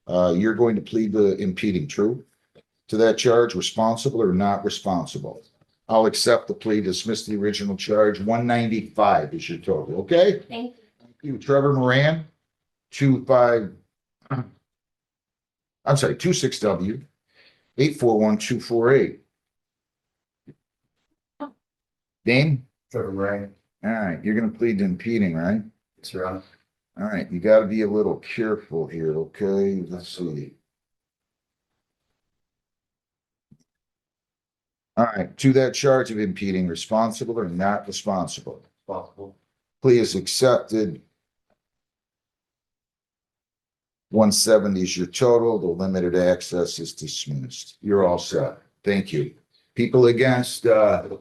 You're going to plead to impeding, true? To that charge, responsible or not responsible? I'll accept the plea, dismiss the original charge. 195 is your total, okay? Thank You, Trevor Moran, 25. I'm sorry, 26W 841248. Dane? Trevor Ray. All right, you're gonna plead to impeding, right? It's your honor. All right, you gotta be a little careful here, okay? Let's see. All right, to that charge of impeding, responsible or not responsible? Possible. Plea is accepted. 170 is your total. The limited access is dismissed. You're all set. Thank you. People against, Kimbrough.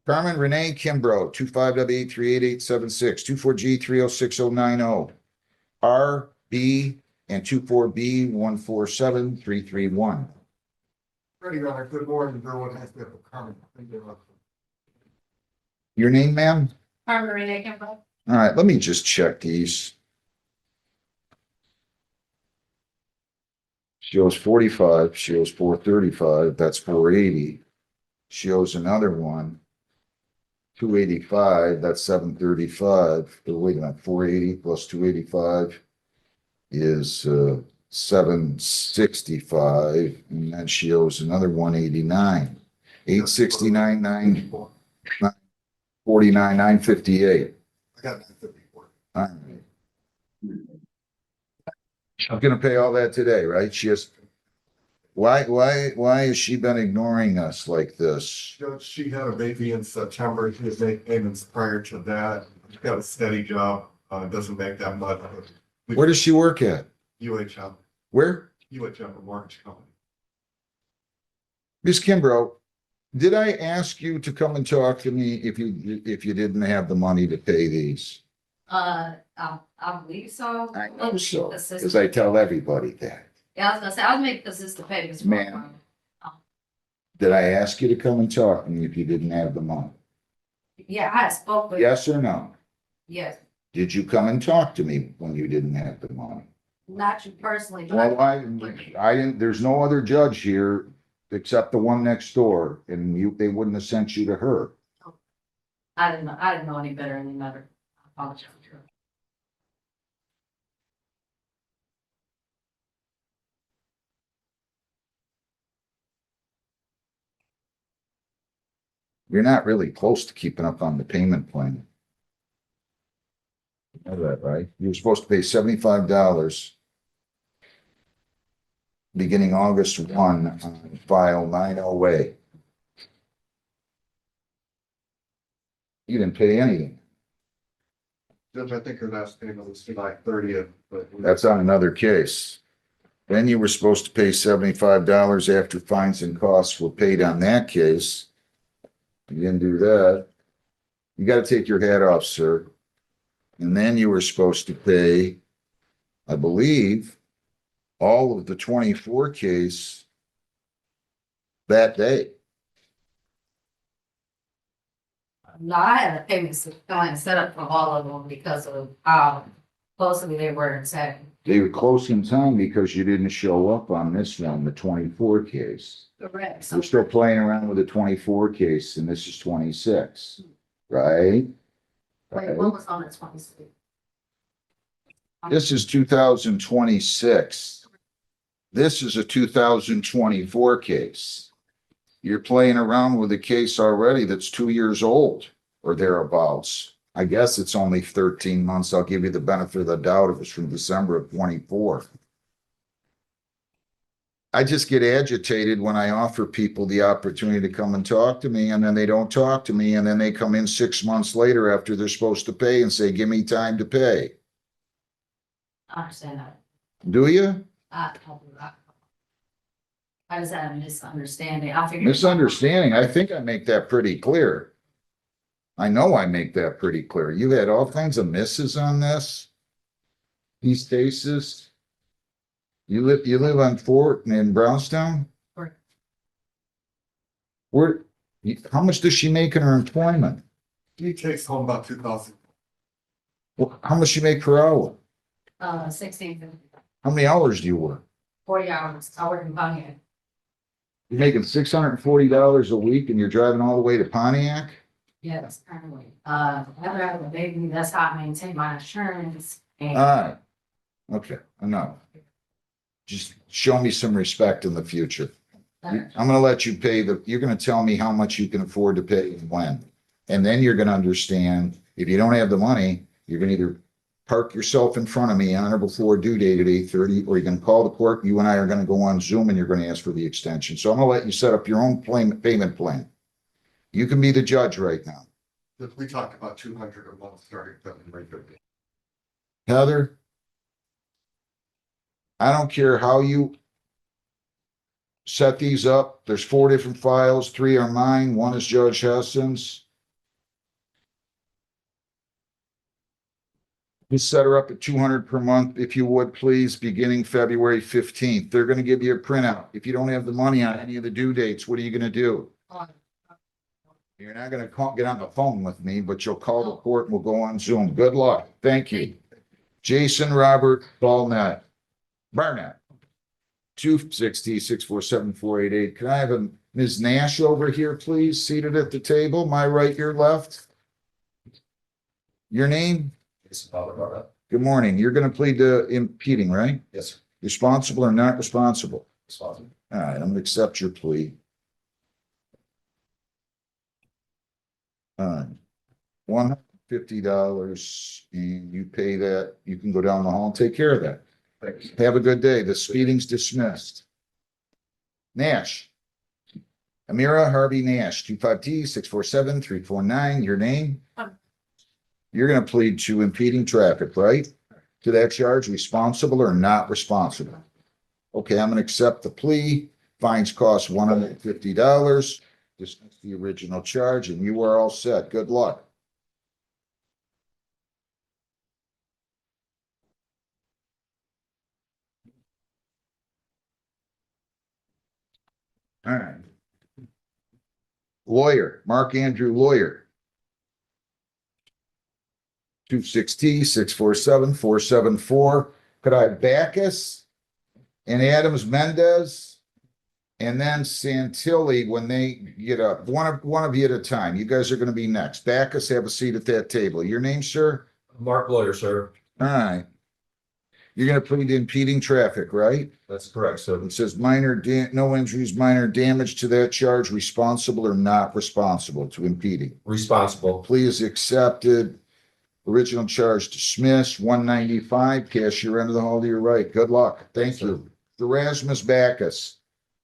Carmen Renee Kimbrough, 25W38876, 24G306090, RB and 24B147331. Ready, Your Honor. Good morning. Everyone has been coming. Thank you. Your name, ma'am? Carmen Renee Campbell. All right, let me just check these. She owes 45, she owes 435, that's 480. She owes another one, 285, that's 735. But wait a minute, 480 plus 285 is 765, and then she owes another 189. 869, 949, 958. I got 954. All right. I'm gonna pay all that today, right? She has. Why has she been ignoring us like this? Judge, she had a baby in September. She was making payments prior to that. She got a steady job. Doesn't make that much. Where does she work at? UHM, Where? UHM, a mortgage company. Miss Kimbrough, did I ask you to come and talk to me if you didn't have the money to pay these? I believe so. I know so, because I tell everybody that. Yeah, I was gonna say, I was making consistent payments. Ma'am. Did I ask you to come and talk to me if you didn't have the money? Yeah, I spoke with. Yes or no? Yes, Did you come and talk to me when you didn't have the money? not you personally, but Well, I didn't, there's no other judge here except the one next door, and they wouldn't have sent you to her. I didn't know any better any better. I apologize. You're not really close to keeping up on the payment plan. You know that, right? You're supposed to pay $75 beginning August 1 on file 908. You didn't pay anything. Judge, I think her last payment was July 30th, but. That's on another case. Then you were supposed to pay $75 after fines and costs were paid on that case. You didn't do that. You got to take your hat off, sir. And then you were supposed to pay, I believe, all of the 24 case that day. No, I had a payment plan set up for all of them because of closely they were in set. They were close in time because you didn't show up on this one, the 24 case. Correct. We're still playing around with the 24 case and this is 26, right? Wait, what was on the 26th? This is 2026. This is a 2024 case. You're playing around with a case already that's 2 years old or thereabouts. I guess it's only 13 months. I'll give you the benefit of the doubt if it's from December of 24. I just get agitated when I offer people the opportunity to come and talk to me and then they don't talk to me and then they come in 6 months later after they're supposed to pay and say, give me time to pay. I understand that. Do you? I just had a misunderstanding. I figured. Misunderstanding. I think I make that pretty clear. I know I make that pretty clear. You had all kinds of misses on this. These cases. You live on Fort in Brownstown? Correct. How much does she make in her employment? He takes home about 2,000. Well, how much she make per hour? 16, How many hours do you work? 40 hours. I work in Pontiac. You're making $640 a week and you're driving all the way to Pontiac? Yes, currently. After I have a baby, that's how I maintain my insurance. And right. Okay, enough. Just show me some respect in the future. I'm gonna let you pay you're gonna tell me how much you can afford to pay and when. And then you're gonna understand, if you don't have the money, you're gonna either park yourself in front of me on or before due date at 8:30, or you're gonna call the court. You and I are gonna go on Zoom and you're gonna ask for the extension. So I'm gonna let you set up your own payment plan. You can be the judge right now. We talked about 200 a month starting February 15th. Heather, I don't care how you set these up. There's 4 different files. 3 are mine. 1 is Judge Heston's. You set her up at 200 per month, if you would, please, beginning February 15th. They're going to give you a printout. If you don't have the money on any of the due dates, what are you going to do? You're not going to get on the phone with me, but you'll call the court and we'll go on Zoom. Good luck. Thank you. Jason Robert Barnett. 260-647-488. Can I have a Ms. Nash over here, please, seated at the table? My right, your left. Your name? Good morning. You're going to plead to impeding, right? Yes, sir. Responsible or not responsible? Responsible. All right, I'm going to accept your plea. $150, and you pay that. You can go down the hall and take care of that. Thank you. Have a good day. The speeding's dismissed. Nash. Amira Harvey Nash, 25T-647-349. Your name? You're going to plead to impeding traffic, right? To that charge, responsible or not responsible? Okay, I'm going to accept the plea. Fines cost $150. Dismiss the original charge, and you are all set. Good luck. All right. Lawyer, Mark Andrew Lawyer. 260-647-474. Could I have Backus and Adams Mendez and then Santilli when they get up? One of you at a time. You guys are going to be next. Backus, have a seat at that table. Your name, sir? Mark Lawyer, sir. All right. You're going to plead to impeding traffic, right? That's correct, sir. It says no injuries, minor damage to that charge, responsible or not responsible to impeding. Responsible. Plea is accepted. Original charge dismissed. 195. Cashier end of the hall to your right. Good luck. Thank you. Erasmus Backus.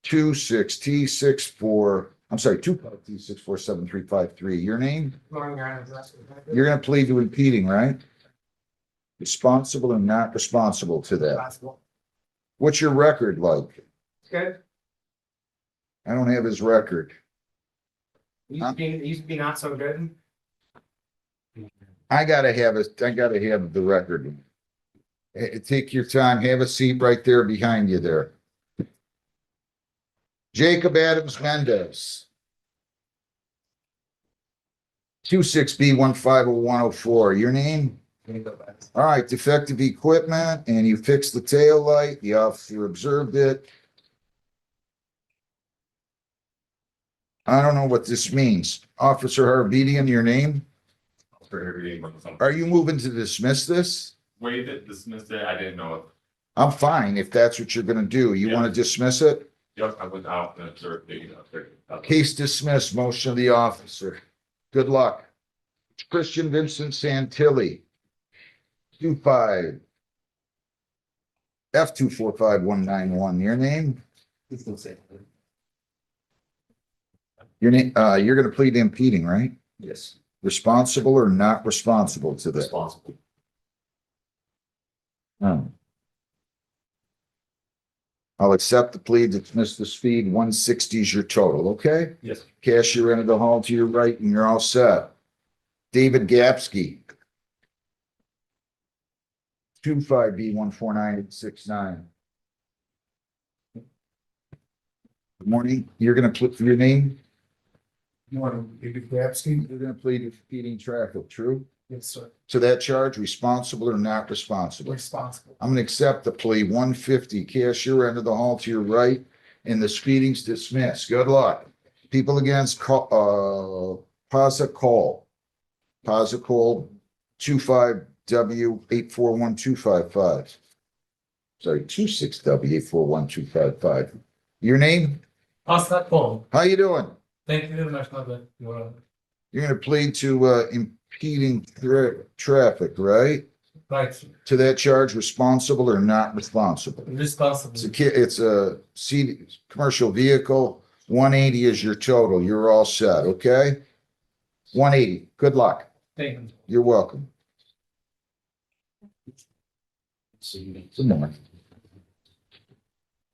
25T-647-353. Your name? You're going to plead to impeding, right? Responsible or not responsible to that? What's your record like? Good. I don't have his record. Used to be not so good. I gotta have the record. Take your time. Have a seat right there behind you there. Jacob Adams Mendez. 26B150104. Your name? All right, defective equipment, and you fixed the tail light. The officer observed it. I don't know what this means. Officer Harbedian, your name? Are you moving to dismiss this? Wait, dismissed it. I didn't know it. I'm fine if that's what you're gonna do. You want to dismiss it? Yep, I went out and observed the Case dismissed. Motion of the officer. Good luck. Christian Vincent Santilli. 25 F245191. Your name? Your name, you're gonna plead to impeding, right? Yes. Responsible or not responsible to this? Responsible. I'll accept the plea, dismiss the speed. 160 is your total, okay? Yes. Cashier end of the hall to your right, and you're all set. David Gapsky. 25B149869. Good morning. You're gonna put your name? You want to David Grabstein? You're gonna plead to speeding traffic, true? Yes, sir. To that charge, responsible or not responsible? Responsible. I'm gonna accept the plea. 150, cashier end of the hall to your right, and the speeding's dismissed. Good luck. People against Pazakol. 25 W 841-255. Sorry, 26W 841-255. Your name? Aslat Paul. How you doing? Thank you very much, Mother. You're You're gonna plead to impeding traffic, right? right. To that charge, responsible or not responsible? Responsible. It's a commercial vehicle. 180 is your total. You're all set, okay? 180. Good luck. Thank you. You're welcome. Good morning.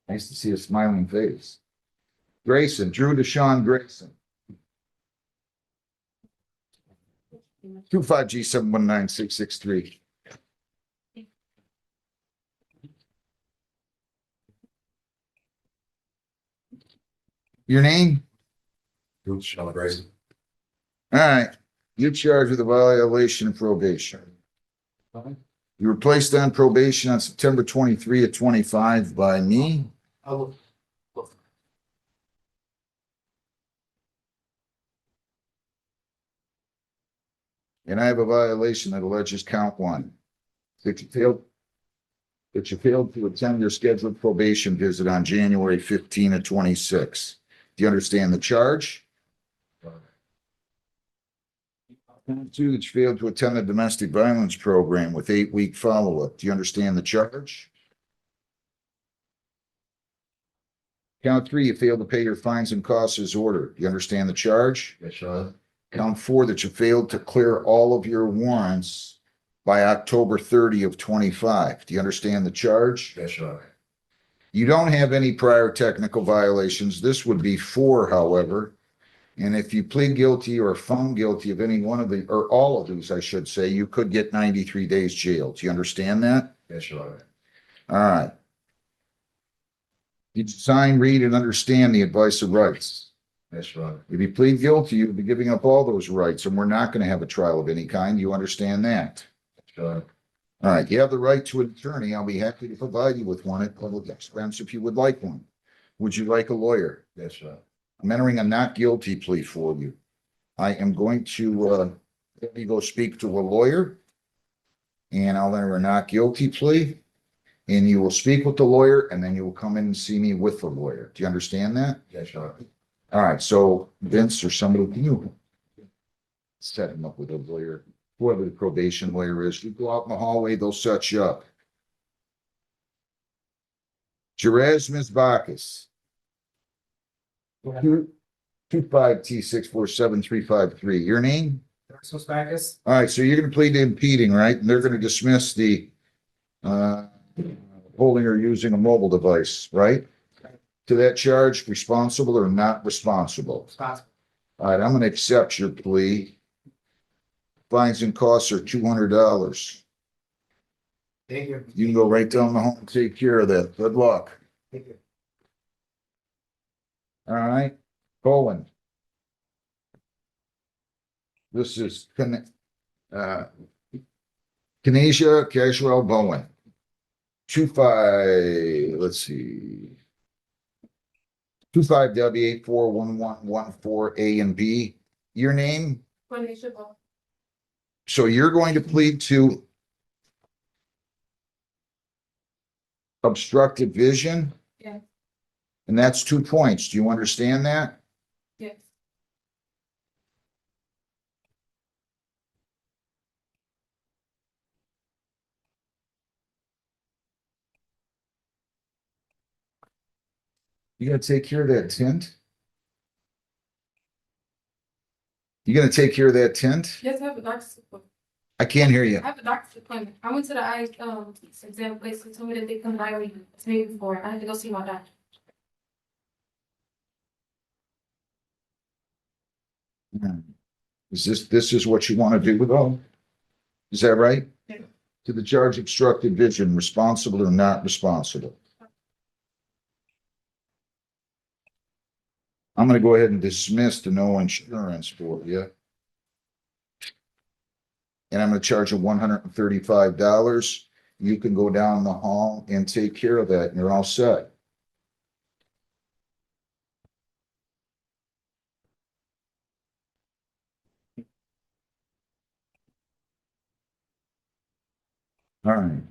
Nice to see a smiling face. Grayson, Drew Deshaun Grayson. 25G719663. Your name? Drew Deshaun Grayson. All right. You're charged with a violation of probation. You were placed on probation on September 23 of 25 by me. And I have a violation that alleges count one. That you failed to attend your scheduled probation visit on January 15 of 26. Do you understand the charge? Count two, that you failed to attend the domestic violence program with 8-week follow-up. Do you understand the charge? Count three, you failed to pay your fines and costs as ordered. Do you understand the charge? Yes, sir. Count four, that you failed to clear all of your warrants by October 30 of 25. Do you understand the charge? Yes, sir. You don't have any prior technical violations. This would be four, however. And if you plead guilty or found guilty of any one of the, or all of these, I should say, you could get 93 days jail. Do you understand that? Yes, sir. All right. Did you sign, read, and understand the advice of rights? Yes, sir. If you plead guilty, you'll be giving up all those rights, and we're not going to have a trial of any kind. You understand that? Sure. All right. You have the right to an attorney. I'll be happy to provide you with one at public expense if you would like one. Would you like a lawyer? Yes, sir. I'm entering a not guilty plea for you. I am going to let you go speak to a lawyer, and I'll enter a not guilty plea, and you will speak with the lawyer, and then you will come in and see me with the lawyer. Do you understand that? Yes, sir. All right. So Vince or somebody, can you set him up with a lawyer? Whoever the probation lawyer is, you go out in the hallway, they'll set you up. Jerez Mizbakis. 25T647353. Your name? So Spagus. All right, so you're going to plead to impeding, right? And they're going to dismiss the holding or using a mobile device, right? To that charge, responsible or not responsible? Responsible. All right, I'm going to accept your plea. Fines and costs are $200. Thank you. You can go right down the hall and take care of that. Good luck. Thank you. All right, Bowen. This is Kanasia Casual Bowen. 25, let's see. 25W841114A and B. Your name? So you're going to plead to obstructed vision? Yeah. And that's 2 points. Do you understand that? Yes. You gonna take care of that tint? You gonna take care of that tint? Yes, I have a doctor's appointment. I can't hear you. I have a doctor's appointment. I went to the eye exam place and told me that they couldn't dial me before. I had to go see my doctor. This is what you want to do with all? Is that right? Yeah. To the charge obstructed vision, responsible or not responsible? I'm gonna go ahead and dismiss the no insurance for you. And I'm gonna charge you $135. You can go down the hall and take care of that, and you're all set. All right.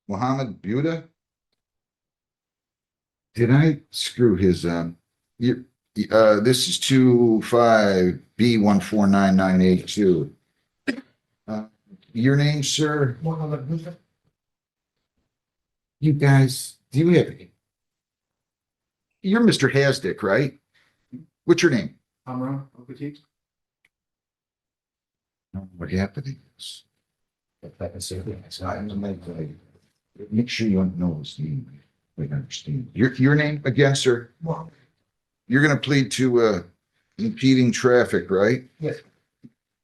Mohammed Buda? Did I screw his, you, this is 25B149982. Your name, sir? You guys, do you have, you're Mr. Hasdick, right? What's your name? What happened is, make sure you know his name. We understand. Your name again, sir? You're gonna plead to, impeding traffic, right? Yes.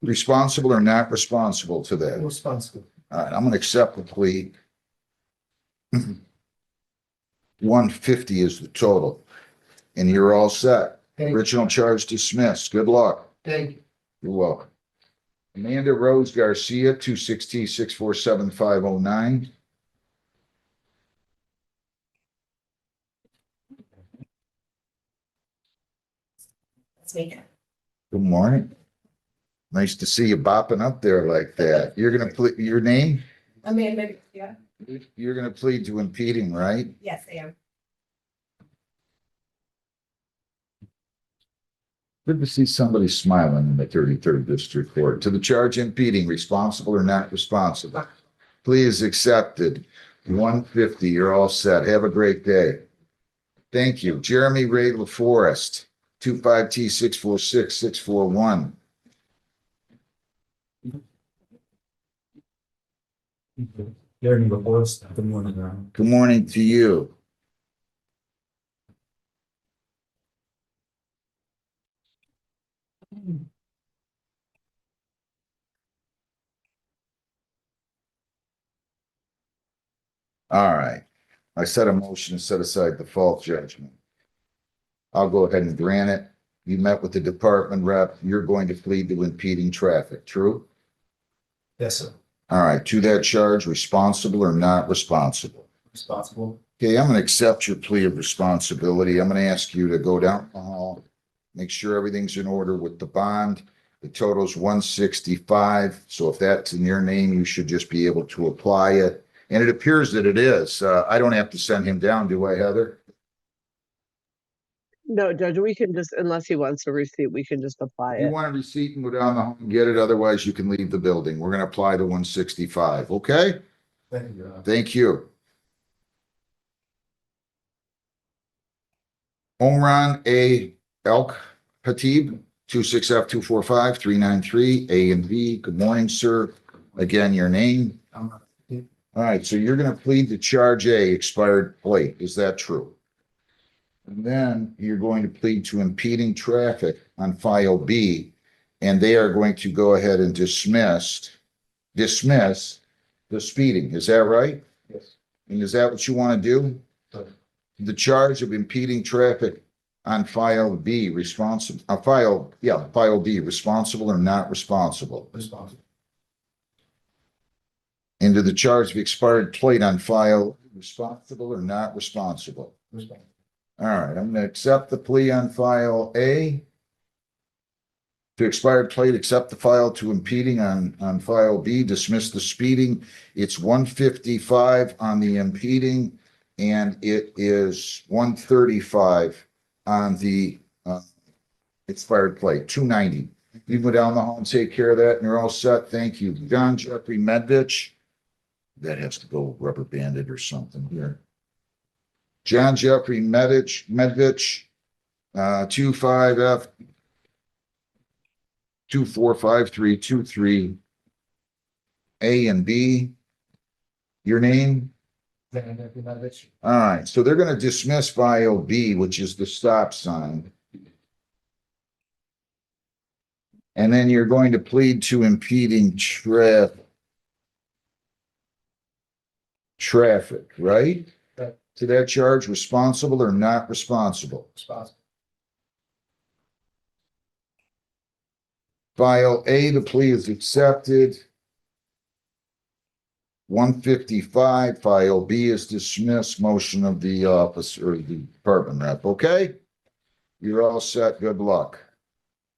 Responsible or not responsible to that? Responsible. All right, I'm gonna accept the plea. 150 is the total. And you're all set. Thank you. Original charge dismissed. Good luck. Thank you. You're welcome. Amanda Rose Garcia, 260-647-509. That's me. Good morning. Nice to see you bopping up there like that. You're gonna plead, your name? Amanda, yeah, You're gonna plead to impeding, right? yes, I am. Good to see somebody smiling in the 33rd District Court. To the charge impeding, responsible or not responsible? Plea is accepted. 150, you're all set. Have a great day. Thank you. Jeremy Ray LaForest, 25T646641. Good morning. Good morning to you. All right. I set a motion to set aside default judgment. I'll go ahead and grant it. You met with the department rep. You're going to plead to impeding traffic, true? Yes, sir. All right. To that charge, responsible or not responsible? Responsible. Okay, I'm going to accept your plea of responsibility. I'm going to ask you to go down the hall, make sure everything's in order with the bond. The total's 165. So if that's in your name, you should just be able to apply it. And it appears that it is. I don't have to send him down, do I, Heather? No, Judge, we can just, unless he wants a receipt, we can just apply You it. want a receipt and go down the hall and get it. Otherwise, you can leave the building. We're going to apply the 165. Okay? Thank you. Thank you. Omran A. Elk Hatib, 26F245393, A and B. Good morning, sir. Again, your name. All right, so you're going to plead to charge A, expired plate. Is that true? And then you're going to plead to impeding traffic on file B, and they are going to go ahead and dismiss the speeding. Is that right? Yes. And is that what you want to do? The charge of impeding traffic on file B, file B, responsible or not responsible? Responsible. And to the charge of expired plate on file, responsible or not responsible? Responsible. All right, I'm going to accept the plea on file A. To expired plate, accept the file to impeding on file B, dismiss the speeding. It's 155 on the impeding, and it is 135 on the expired plate, 290. You can go down the hall and take care of that, and you're all set. Thank you. John Jeffrey Medvich. That has to go rubber banded or something here. John Jeffrey Medvich, 25F 245323, A and B. Your name? All right, so they're going to dismiss file B, which is the stop sign. And then you're going to plead to impeding traffic, right? Right. To that charge, responsible or not responsible? Responsible. File A, the plea is accepted. 155, file B is dismissed, motion of the officer, the department rep, okay? You're all set, good luck.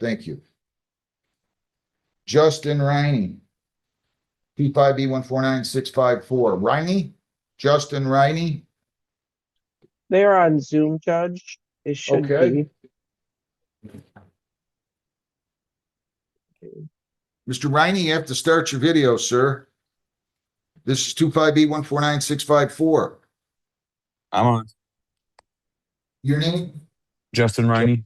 Thank you. Justin Riney. P5B 149654. Riney? Justin Riney? They are on Zoom, Judge. It should Okay. be. Mr. Riney, you have to start your video, sir. This is 25B 149654. I'm on. Your name? Justin Riney.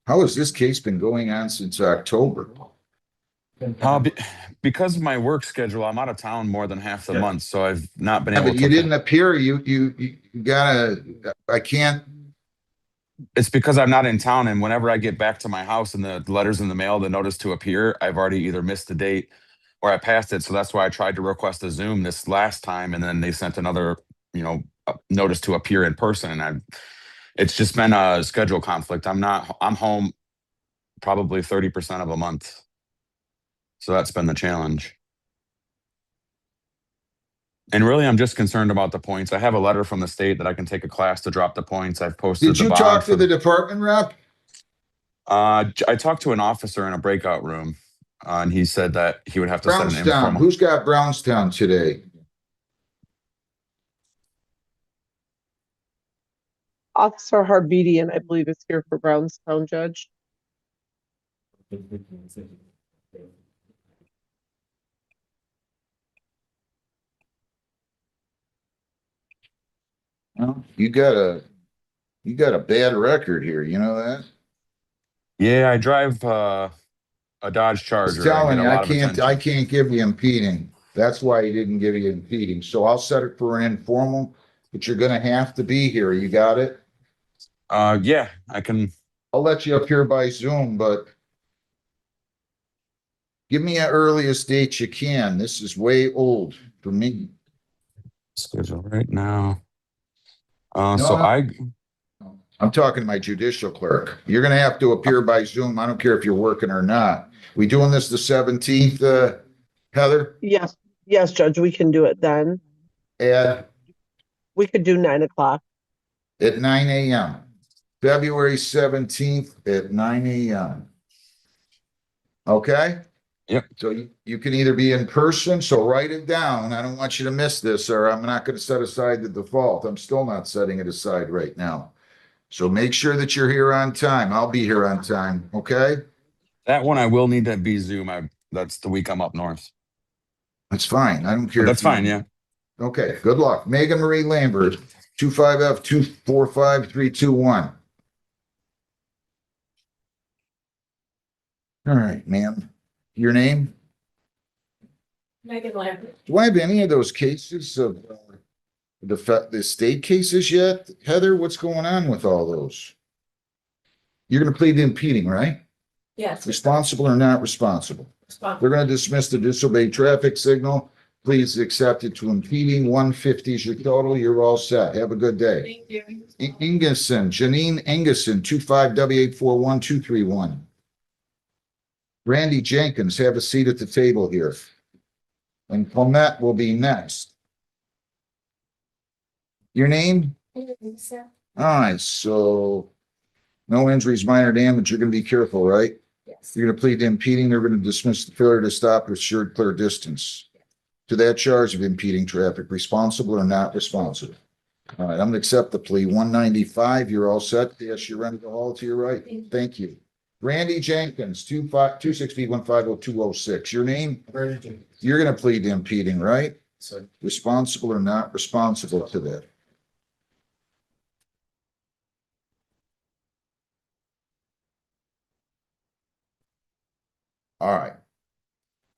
How has this case been going on since October? Because of my work schedule, I'm out of town more than half the month, so I've not been Yeah, able but to. you didn't appear. You gotta. I can't. It's because I'm not in town, and whenever I get back to my house and the letters in the mail, the notice to appear, I've already either missed the date or I passed it. So that's why I tried to request a Zoom this last time, and then they sent another, notice to appear in person. And it's just been a schedule conflict. I'm home probably 30% of a month. So that's been the challenge. And really, I'm just concerned about the points. I have a letter from the state that I can take a class to drop the points. I've posted Did the you bond talk for to the department rep? I talked to an officer in a breakout room, and he said that he would have to set an Brownstown. informal. Who's got Brownstown today? Officer Harbedian, I believe, is here for Brownstown, Judge. Well, you got a bad record here. You know that? Yeah, I drive a Dodge I Charger. was telling I you, get a I lot of can't. I attention. can't give you impeding. That's why he didn't give you impeding. So I'll set it for an informal, but you're going to have to be here. You got it? Yeah, I can. I'll let you up here by Zoom, but give me an earliest date you can. This is way old for me. Schedule right now. No, I'm talking to my judicial clerk. You're going to have to appear by Zoom. I don't care if you're working or not. We doing this the 17th, Heather? Yes, yes, Judge, we can do it then. We could do 9 o'clock. At 9 a.m. February 17th at 9 a.m. Okay? Yep. So you can either be in person, so write it down. I don't want you to miss this, or I'm not going to set aside the default. I'm still not setting it aside right now. So make sure that you're here on time. I'll be here on time, okay? That one I will need to be Zoom. That's the week I'm up north. That's fine. I don't care. But that's fine, yeah. Okay, good luck. Megan Marie Lambert, 25F245321. All right, ma'am. Your name? Megan Lambert. Do I have any of those cases of the state cases yet? Heather, what's going on with all those? You're going to plead the impeding, right? Yes. Responsible or not responsible? They're going to dismiss the disobeyed traffic signal. Please accept it to impeding. 150 is your total. You're all set. Have a good day. Thank you. Ingeson, Janine Ingeson, 25W841231. Randy Jenkins, have a seat at the table here. And Clement will be next. Your name? All right, so no injuries, minor damage. You're going to be careful, right? Yes. You're going to plead to impeding. They're going to dismiss the failure to stop or assured clear distance. To that charge of impeding traffic, responsible or not responsible. All right, I'm going to accept the plea. 195, you're all set. Yes, you're ready to haul to your right. Thank you. Randy Jenkins, 26B150-206. Your name? Randy Jenkins. You're going to plead to impeding, right? Sir. Responsible or not responsible to that? All right.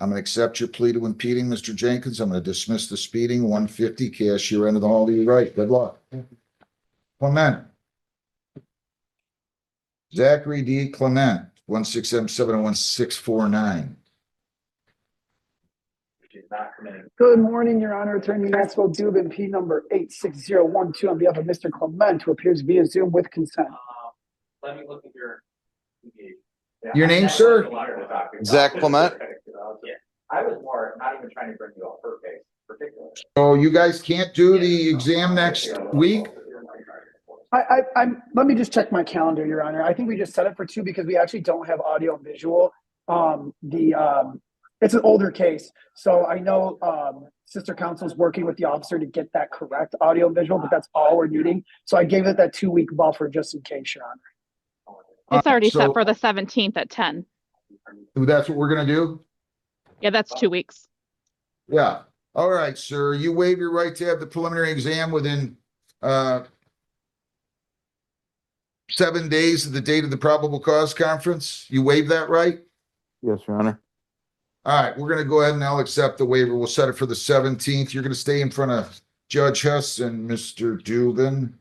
I'm going to accept your plea to impeding, Mr. Jenkins. I'm going to dismiss the speeding, 150, cash your end of the hall to your right. Good luck. Clement. Zachary D. Clement, 167-701-649. Good morning, Your Honor. Attorney Maxwell Dubin, P number 86012 on behalf of Mr. Clement, who appears via Zoom with consent. Let me look at Your name, sir? Zach Clement. I was more, not even trying to bring you up her case particularly. So you guys can't do the exam next week? Let me just check my calendar, Your Honor. I think we just set it for 2 because we actually don't have audio and visual. It's an older case, so I know sister counsel's working with the officer to get that correct audio and visual, but that's all we're needing. So I gave it that 2-week buffer just in case, Your Honor. It's already so- set for the 17th at 10. That's what we're gonna do? Yeah, that's 2 weeks. Yeah. All right, sir. You waive your right to have the preliminary exam within 7 days of the date of the probable cause conference. You waive that right? Yes, Your Honor. All right, we're gonna go ahead and I'll accept the waiver. We'll set it for the 17th. You're gonna stay in front of Judge Huss and Mr. Dubin.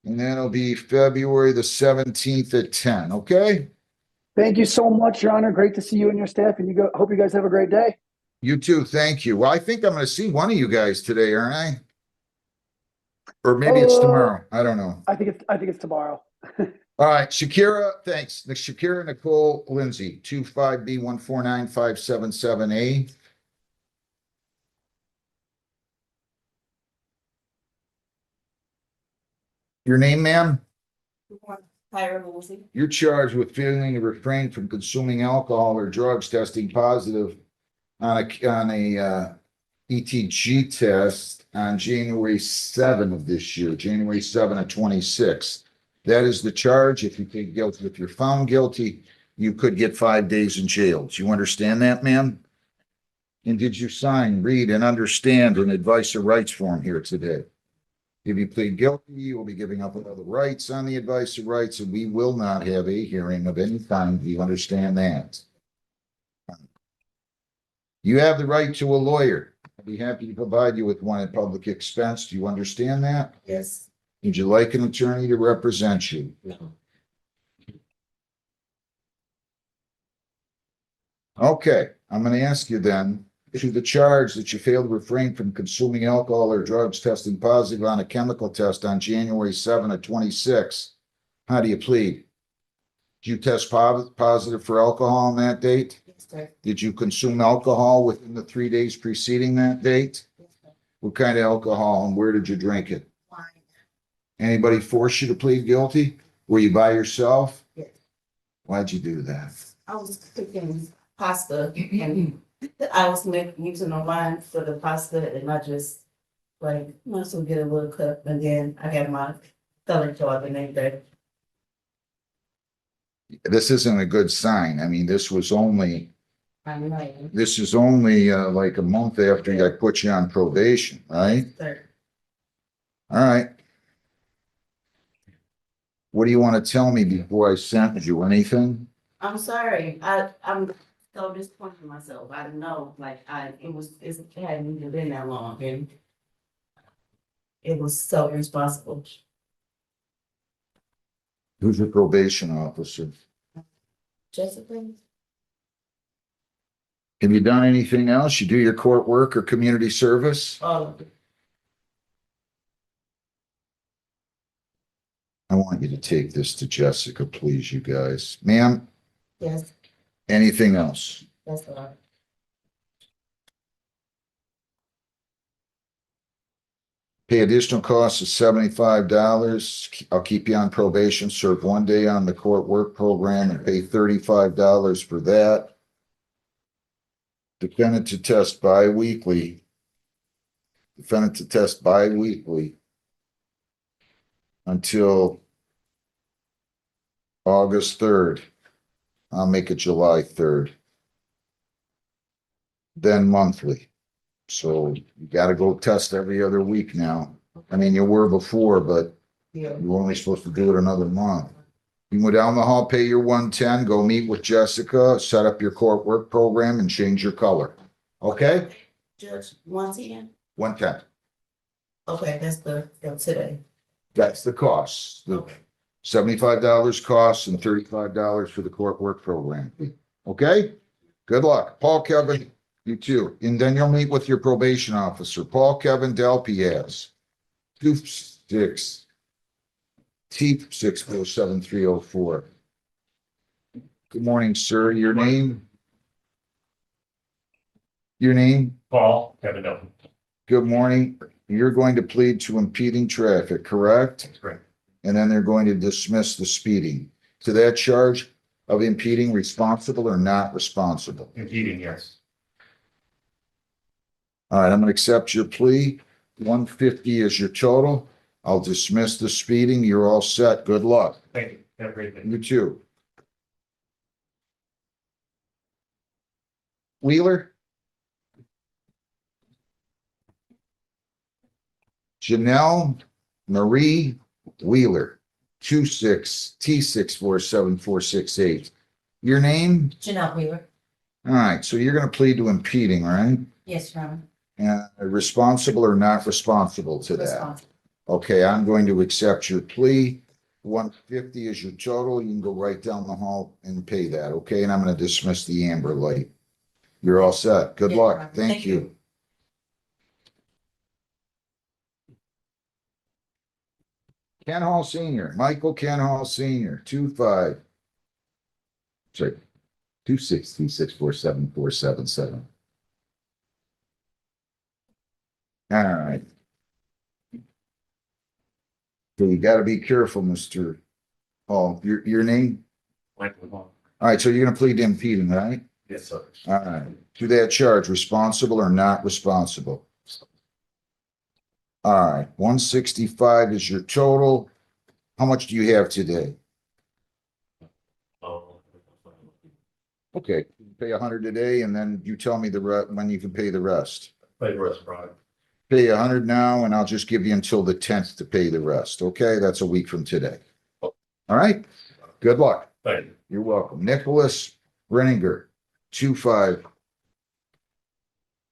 And then it'll be February the 17th at 10, okay? Thank you so much, Your Honor. Great to see you and your staff, and hope you guys have a great day. You too, thank you. Well, I think I'm gonna see one of you guys today, aren't I? Or maybe it's tomorrow. I don't know. I think it's tomorrow. All right, Shakira, thanks. Shakira Nicole Lindsay, 25B1495778. Your name, ma'am? You're charged with failing to refrain from consuming alcohol or drugs, testing positive on a ETG test on January 7 of this year, January 7 of 26. That is the charge. If you plead guilty, if you're found guilty, you could get 5 days in jail. Do you understand that, ma'am? And did you sign, read, and understand an advice or rights form here today? If you plead guilty, you will be giving up other rights on the advice or rights, and we will not have a hearing of any kind. Do you understand that? You have the right to a lawyer. I'd be happy to provide you with one at public expense. Do you understand that? Yes. Would you like an attorney to represent you? No. Okay, I'm going to ask you then, to the charge that you failed to refrain from consuming alcohol or drugs, testing positive on a chemical test on January 7 of 26. How do you plead? Did you test positive for alcohol on that date? Yes, sir. Did you consume alcohol within the 3 days preceding that date? Yes, sir. What kind of alcohol and where did you drink it? Wine. Anybody force you to plead guilty? Were you by yourself? Yes. Why'd you do that? I was cooking pasta and I was using a wine for the pasta and I just must well get a little cup and then I had my color job the next day. This isn't a good sign. I mean, this is only like a month after I put you on probation, right? Sir. All right. What do you want to tell me before I sentence you? Anything? I'm sorry. I'm so disappointed in myself. I didn't know, it hadn't even been that long and it was so irresponsible. Who's your probation officer? Jessica? Have you done anything else? You do your court work or community service? All of it. I want you to take this to Jessica, please, you guys. Ma'am, Yes, anything else? that's all. Pay additional costs of $75. I'll keep you on probation, serve 1 day on the court work program and pay $35 for that. Defendant to test bi-weekly. Defendant to test bi-weekly until August 3rd. I'll make it July 3rd. Then monthly. So you got to go test every other week now. I mean, you were before, but Yeah. you were only supposed to do it another month. You can go down the hall, pay your 110, go meet with Jessica, set up your court work program and change your color. Okay? Judge, 110? 110. Okay, that's today. That's the cost. Okay. $75 costs and $35 for the court work program. Okay? Good luck. Paul, Kevin, you too. And then you'll meet with your probation officer, Paul, Kevin, Delpiaz. 26 T647304. Good morning, sir. Your name? Your name? Paul, Kevin Delphi. Good morning. You're going to plead to impeding traffic, correct? That's correct. And then they're going to dismiss the speeding. To that charge of impeding, responsible or not responsible? Impeding, yes. All right, I'm going to accept your plea. 150 is your total. I'll dismiss the speeding. You're all set. Good luck. Thank you. Have a great day. You too. Wheeler? Janelle Marie Wheeler, 26 T647468. Your name? Janelle Weaver. All right, so you're going to plead to impeding, right? Yes, Your Honor. Responsible or not responsible to that? Responsible. Okay, I'm going to accept your plea. 150 is your total. You can go right down the hall and pay that, okay? And I'm going to dismiss the amber light. You're all set. Good Yes, luck. Your Honor. Thank Thank you. Ken Hall Senior, Michael Ken Hall Senior, 263647477. All right. So you got to be careful, Mr. Hall. Your name? Michael Hall. All right, so you're going to plead to impeding, right? Yes, sir. All right. To that charge, responsible or not responsible? All right, 165 is your total. How much do you have today? Oh. Okay, pay 100 today, and then you tell me when you can pay the rest. Play the rest, Brian. Pay 100 now, and I'll just give you until the 10th to pay the rest. Okay, that's a week from today. All right. Good luck. Thank you. You're welcome. Nicholas Renninger, 25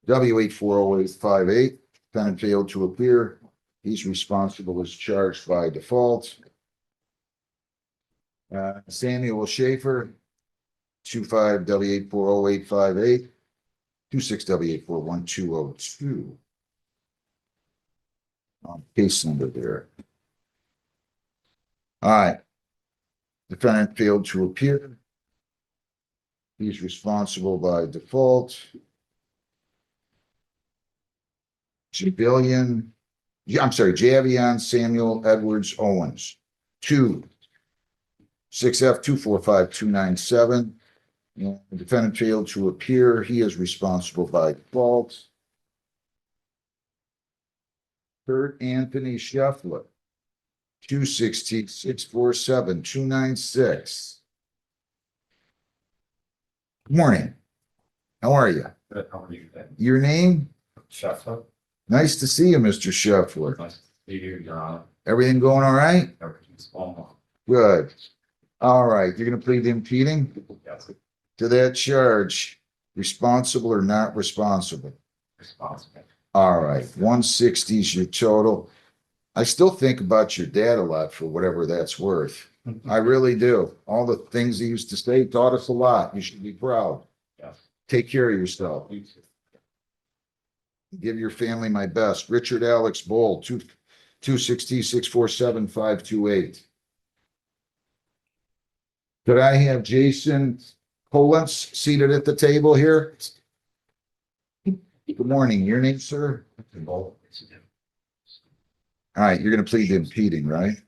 W840858. Defendant failed to appear. He's responsible as charged by default. Samuel Schaefer, 25 W840858, 26 W841202. Case number there. All right. Defendant failed to appear. He's responsible by default. Javion Samuel Edwards Owens, 6F245297. The defendant failed to appear. He is responsible by default. Kurt Anthony Scheffler, 26647-296. Good morning. How are you? Good. How are you today? Your name? Shuffler. Nice to see you, Mr. Scheffler. Nice to see you, Your Honor. Everything going all right? Everything's going on. Good. All right, you're going to plead impeding Yes. to that charge, responsible or not responsible? Responsible. All right, 160 is your total. I still think about your dad a lot for whatever that's worth. I really do. All the things he used to say taught us a lot. You should be proud. Yes. Take care of yourself. You too. Give your family my best. Richard Alex Bowl, 260-647-528. Could I have Jason Polens seated at the table here? Good morning. Your name, sir? All right, you're going to plead impeding, right?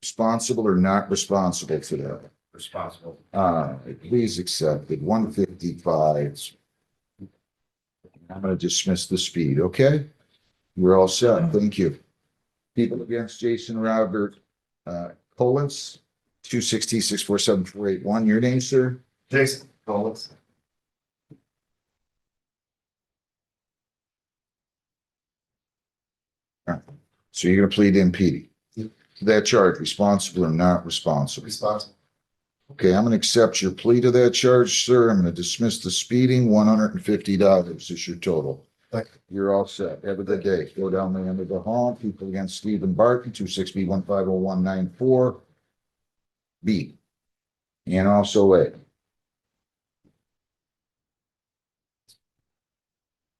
Responsible or not responsible to that? Responsible. Please accept it. 155. I'm going to dismiss the speed, okay? You're all set. Thank you. People against Jason Robert Polens, 260-647-481. Your name, sir? Jason Collins. So you're going to plead impeding. To that charge, responsible or not responsible? Responsible. Okay, I'm going to accept your plea to that charge, sir. I'm going to dismiss the speeding. $150 is your total. You're all set. Have a good day. Go down the end of the hall. People against Stephen Barton, 26B150194. B. And also A.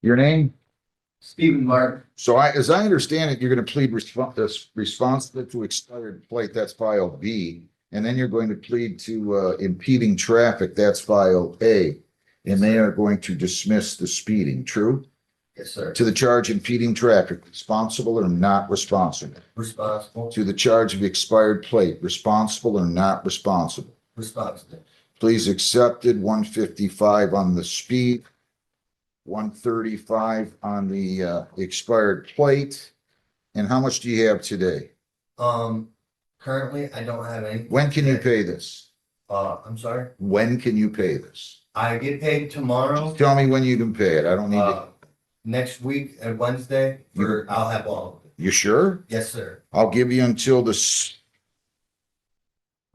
Your name? Stephen Martin. So as I understand it, you're going to plead responsible to expired plate, that's file B. And then you're going to plead to impeding traffic, that's file A. And they are going to dismiss the speeding, true? Yes, sir. To the charge impeding traffic, responsible or not responsible? Responsible. To the charge of expired plate, responsible or not responsible? Responsible. Please accepted, 155 on the speed, 135 on the expired plate. And how much do you have today? Currently, I don't have any. When can you pay this? I'm sorry. When can you pay this? I get paid tomorrow. Tell me when you can pay it. I don't need to. Next week at Wednesday, I'll have all of it. You sure? Yes, sir. I'll give you until the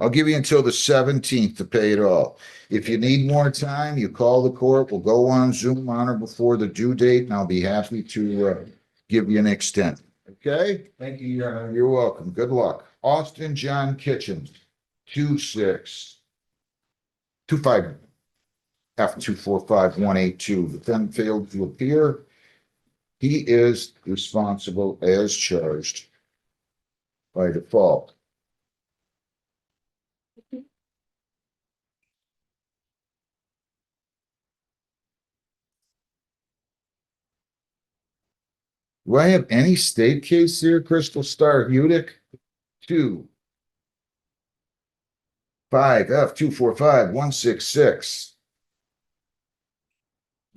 17th to pay it all. If you need more time, you call the court. We'll go on Zoom on or before the due date, and I'll be happy to give you an extent. Okay? Thank you, Your Honor. You're welcome. Good luck. Austin John Kitchen, 25 F245182. Defendant failed to appear. He is responsible as charged by default. Do I have any state case here? Crystal Star Udic 5F245166.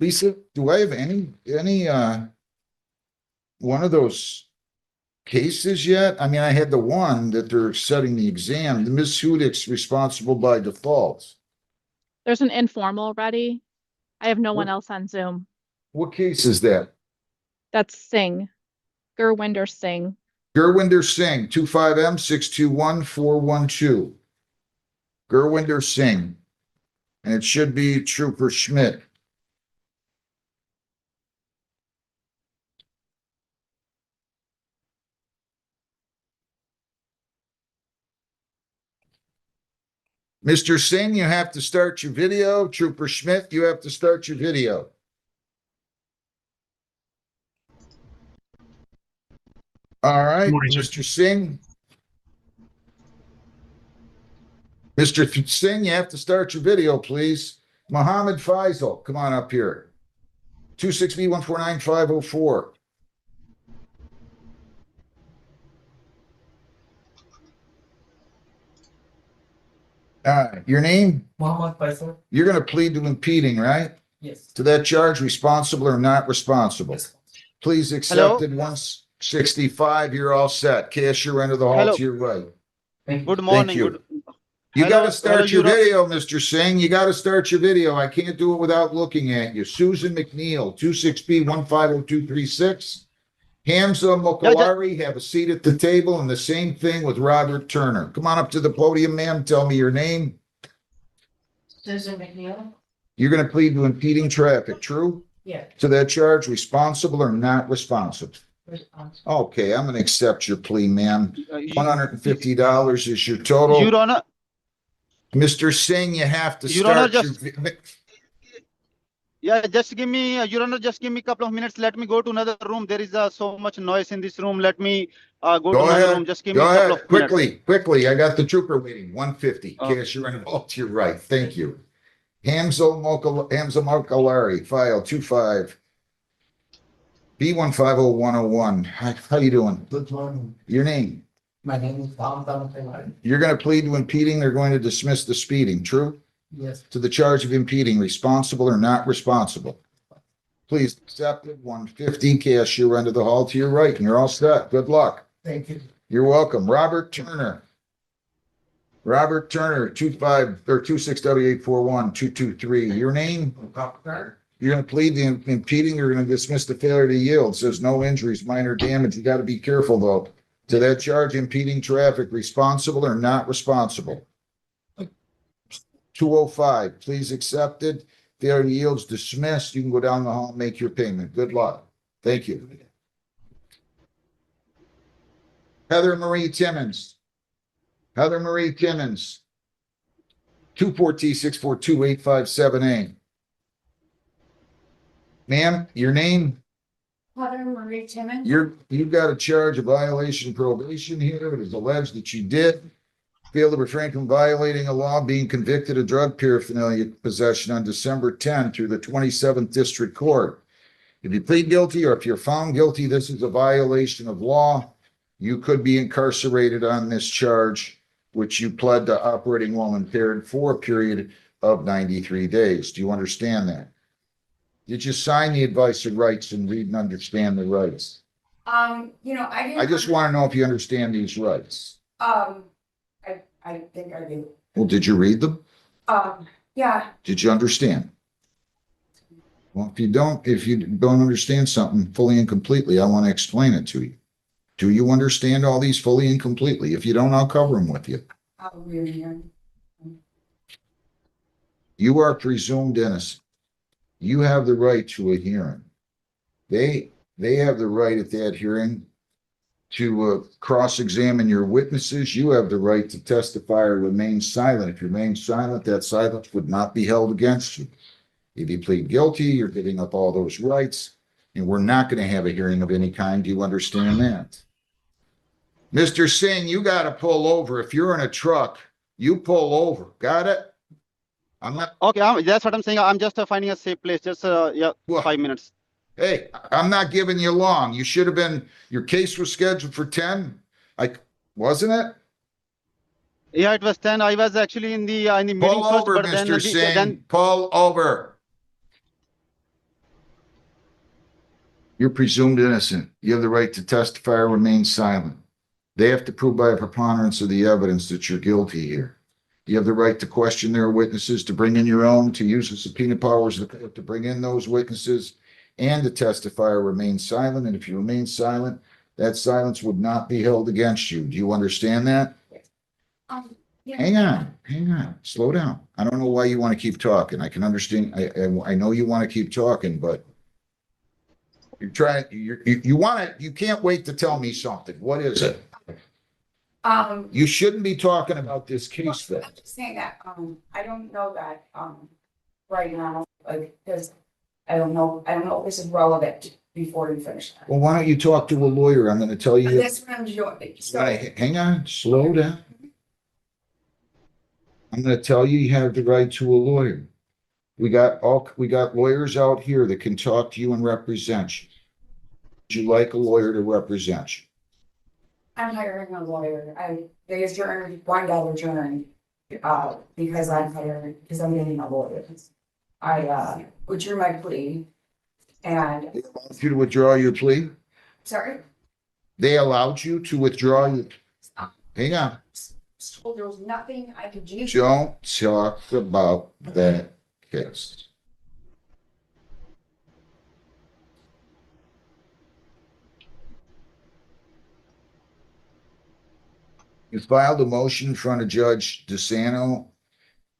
Lisa, do I have any one of those cases yet? I mean, I had the one that they're setting the exam. Ms. Hudik's responsible by default. There's an informal ready. I have no one else on Zoom. What case is that? That's Singh. Gurwinder Singh. Gurwinder Singh, 25M621412. Gurwinder Singh. And it should be Trooper Schmidt. Mr. Singh, you have to start your video. Trooper Schmidt, you have to start your video. All right, Mr. Singh. Mr. Singh, you have to start your video, please. Mohammed Faisal, come on up here. 26B149504. Your name? Mohammed Faisal. You're going to plead to impeding, right? Yes. To that charge, responsible or not responsible? Yes. Please accept it. 165, you're all set. Cash your end of the hall to your right. Good Thank you. You got to start your video, Mr. Singh. You got to start your video. I can't do it without looking at you. Susan McNeil, 26B150236. Hamza Mokalari, have a seat at the table, and the same thing with Robert Turner. Come on up to the podium, ma'am. Tell me your name. Susan McNeil. You're going to plead to impeding traffic, true? Yeah. To that charge, responsible or not responsible? Responsible. Okay, I'm going to accept your plea, ma'am. $150 is your total. Your Honor, Mr. Singh, you have to Your Honor, start. just give me, Your Honor, just give me a couple of minutes. Let me go to another room. There is so much noise in this room. Let me go to another room. Just give me a couple of minutes. Quickly. I got the trooper waiting. 150. Cash your end all to your right. Thank you. Hamza Mokalari, file 25. B150101. How you doing? Good morning. Your name? My name is Tom. You're going to plead to impeding. They're going to dismiss the speeding, true? Yes. To the charge of impeding, responsible or not responsible? Please accept it. 150. Cash your end of the hall to your right, and you're all set. Good luck. Thank you. You're welcome. Robert Turner. 26W841-223. Your name? You're going to plead the impeding. You're going to dismiss the failure to yield. Says no injuries, minor damage. You got to be careful though. To that charge, impeding traffic, responsible or not responsible? 205. Please accept it. Failure to yields dismissed. You can go down the hall and make your payment. Good luck. Thank you. Heather Marie Timmons. Heather Marie Timmons. 24T642857A. Ma'am, your name? Heather Marie Timmons. You've got a charge of violation of probation here. It is alleged that you did fail to refrain from violating a law, being convicted of drug paraphernalia possession on December 10 through the 27th District Court. If you plead guilty or if you're found guilty, this is a violation of law. You could be incarcerated on this charge, which you pled to operating while impaired for a period of 93 days. Do you understand that? Did you sign the advice of rights and read and understand the rights? I didn't. I just want to know if you understand these rights. I think I do. Well, did you read them? Yeah. Did you understand? Well, if you don't understand something fully and completely, I want to explain it to you. Do you understand all these fully and completely? If you don't, I'll cover them with you. You are presumed innocent. You have the right to a hearing. They have the right at that hearing to cross-examine your witnesses. You have the right to testify or remain silent. If you remain silent, that silence would not be held against you. If you plead guilty, you're giving up all those rights, and we're not going to have a hearing of any kind. Do you understand that? Mr. Singh, you got to pull over. If you're in a truck, you pull over. Got it? I'm not. Okay, that's what I'm saying. I'm just finding a safe place. Just 5 minutes. Hey, I'm not giving you long. You should have been, your case was scheduled for 10. Wasn't it? Yeah, it was 10. I was actually in the meeting Pull first, over, but then Mr. Singh. Pull over. You're presumed innocent. You have the right to testify or remain silent. They have to prove by a preponderance of the evidence that you're guilty here. You have the right to question their witnesses, to bring in your own, to use the subpoena powers of the court to bring in those witnesses, and to testify or remain silent. And if you remain silent, that silence would not be held against you. Do you understand that? Yeah. Hang on, slow down. I don't know why you want to keep talking. I can understand. I know you want to keep talking, but you're trying, you can't wait to tell me something. What is it? You shouldn't be talking about this case then. I'm just saying that, I don't know that, right now, because I don't know if this is relevant before you finish that. Well, why don't you talk to a lawyer? I'm going to tell you. That's what I'm doing. So, Hang on, slow down. I'm going to tell you, you have the right to a lawyer. We got lawyers out here that can talk to you and represent you. Would you like a lawyer to represent you? I'm hiring a lawyer. They adjourned $1 adjourned, because I'm getting a lawyer. I withdrew my plea and. They allowed you to withdraw your plea? Sorry? They allowed you to withdraw your, hang on. So there was nothing I could do. Don't talk about that case. You filed a motion in front of Judge DeSanto,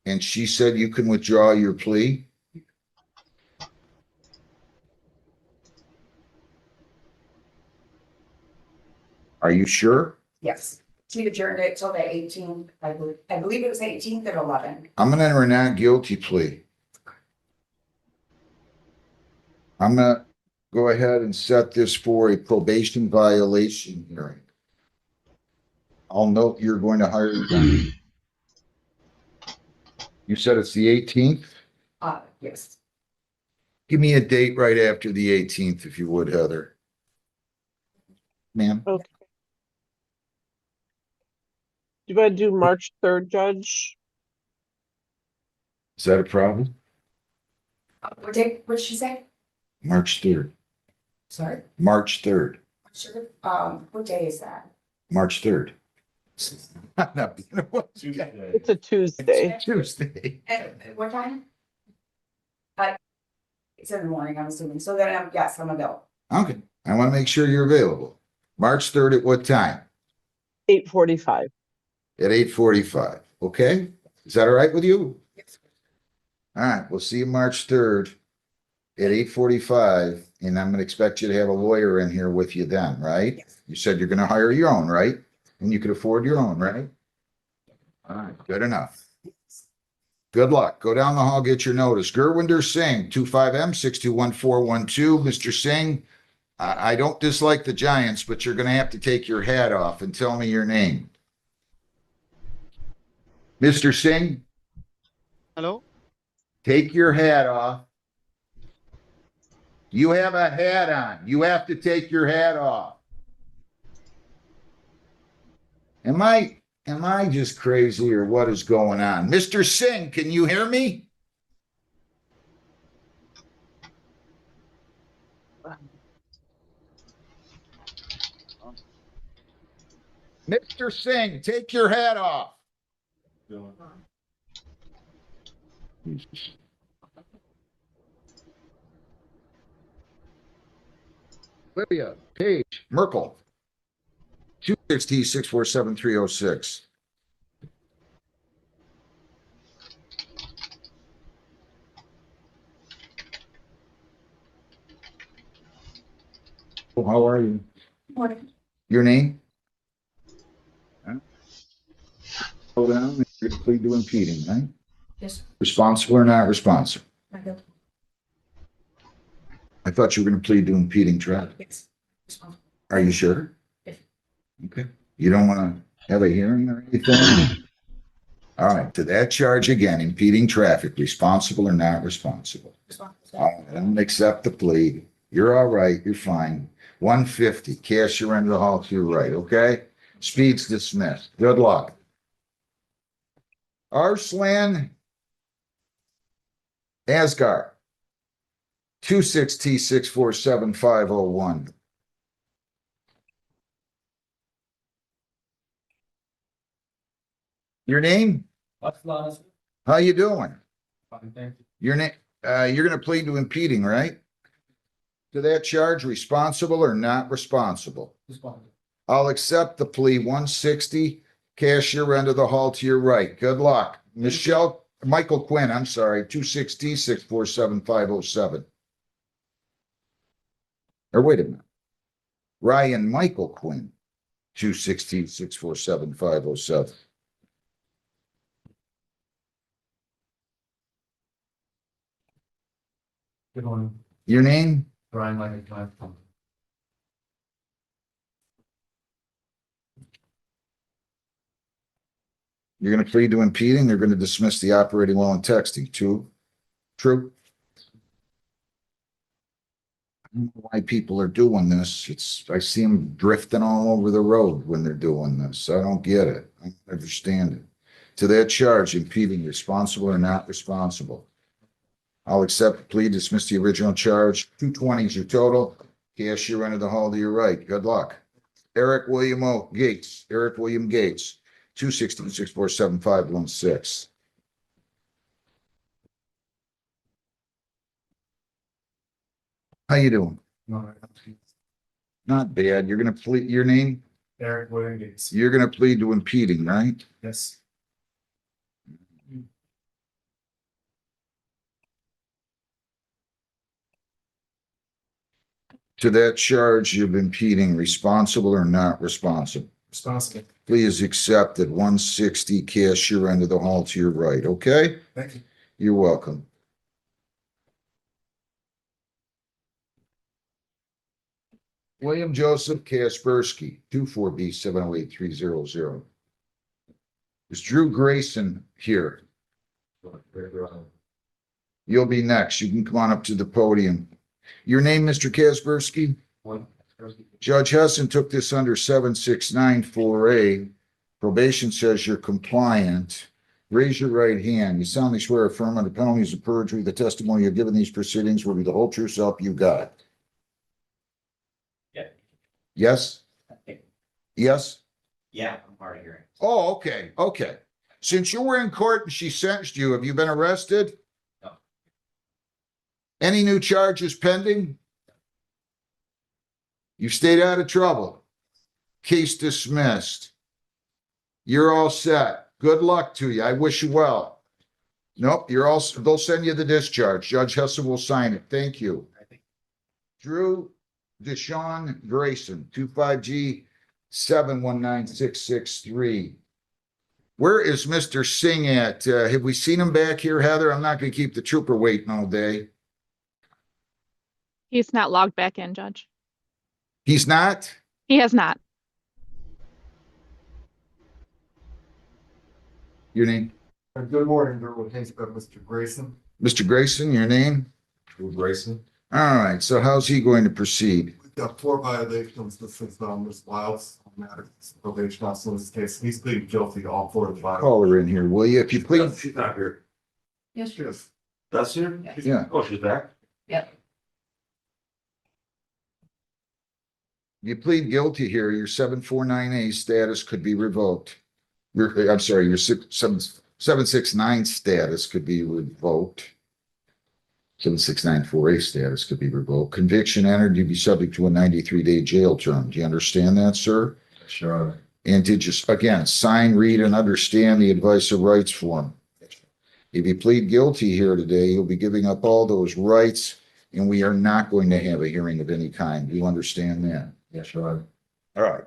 and she said you can withdraw your plea. Are you sure? Yes. She adjourned it till the 18th. I believe it was 18th at 11. I'm gonna enter a not guilty plea. I'm gonna go ahead and set this for a probation violation hearing. I'll note you're going to hire. You said it's the 18th? Yes. Give me a date right after the 18th, if you would, Heather. Ma'am? Okay. You want to do March 3rd, Judge? Is that a problem? What day, what did she say? March 3rd. Sorry? March 3rd. Sure. What day is that? March 3rd. It's a Tuesday. Tuesday. At what time? It's in the morning, I'm assuming. So then, yes, I'm available. Okay. I want to make sure you're available. March 3rd at what time? 8:45. At 8:45. Okay? Is that all right with you? Yes. All right. We'll see you March 3rd at 8:45, and I'm gonna expect you to have a lawyer in here with you then, right? Yes. You said you're gonna hire your own, right? And you could afford your own, right? All right, good enough. Good luck. Go down the hall, get your notice. Gurwinder Singh, 25M621412. Mr. Singh, I don't dislike the Giants, but you're gonna have to take your hat off and tell me your name. Mr. Singh, Hello? take your hat off. You have a hat on. You have to take your hat off. Am I just crazy or what is going on? Mr. Singh, can you hear me? Mr. Singh, take your hat off. Lydia, Page, Merkel. 260-647-306. How are you? Morning. Your name? Huh? Hold on. You're going to plead to impeding, right? Yes. Responsible or not responsible? I go. I thought you were going to plead to impeding traffic. Yes. Responsible. Are you sure? Yes. Okay. You don't want to have a hearing or anything? All right. To that charge again, impeding traffic, responsible or not responsible? Responsible. All right. I'm going to accept the plea. You're all right. You're fine. 150. Cash your end of the hall to your right. Okay. Speed's dismissed. Good luck. Arslan Asgar. 26T647501. Your name? How you doing? Your name, you're gonna plead to impeding, right? To that charge, responsible or not responsible? I'll accept the plea, 160, cash your end of the hall to your right. Good luck. Michael Quinn, I'm sorry, 260-647-507. Or wait a minute. Ryan Michael Quinn, 260-647-507. Good morning, Your name? Brian Michael. You're going to plead to impeding. They're going to dismiss the operating while in texting. True. I don't know why people are doing this. I see them drifting all over the road when they're doing this. I don't get it. I don't understand it. To that charge, impeding, responsible or not responsible? I'll accept the plea, dismiss the original charge. 220 is your total. Cash your end of the hall to your right. Good luck. Eric William Gates. 260-647-516. How you doing? Not bad. You're gonna plead your name? Eric William Gates. You're gonna plead to impeding, right? Yes. To that charge of impeding, responsible or not responsible? Responsible. Plea is accepted. 160, cash your end of the hall to your right, okay? Thank you. You're welcome. William Joseph Kaspersky, 24B708300. Is Drew Grayson here? You'll be next. You can come on up to the podium. Your name, Mr. Kaspersky? Judge Hessen took this under 7694A. Probation says you're compliant. Raise your right hand. You solemnly swear affirm under penalties of perjury the testimony you've given these proceedings will be the whole true self you got. Yeah. Yes? Yes? Yeah, I'm hard of hearing. Oh, okay, okay. Since you were in court and she sentenced you, have you been arrested? No. Any new charges pending? You stayed out of trouble. Case dismissed. You're all set. Good luck to you. I wish you well. Nope, you're also, they'll send you the discharge. Judge Hessel will sign it. Thank you. Drew Deshawn Grayson, 25G 719-663. Where is Mr. Singh at? Have we seen him back here, Heather? I'm not going to keep the trooper waiting all day. He's not logged back in, Judge. He's not? He has not. Your name? Good morning, Drew. Thanks, Mr. Grayson. Mr. Grayson, your name? Drew Grayson. All right, so how's he going to proceed? We've got 4 violations. This is, Ms. Wilds, matter probation officer in this case. He's pleading guilty to all 4 of the violations. Call her in here, will you? If you please. She's not here. Yes, She is. That's here? Yeah. Oh, she's back? You plead guilty here, your 749A status could be revoked. I'm sorry, your 769 status could be revoked. 7694A status could be revoked. Conviction entered, you'd be subject to a 93-day jail term. Do you understand that, sir? Sure. And did you, again, sign, read, and understand the advice of rights form? If you plead guilty here today, you'll be giving up all those rights, and we are not going to have a hearing of any kind. Do you understand that? Yes, sure. All right.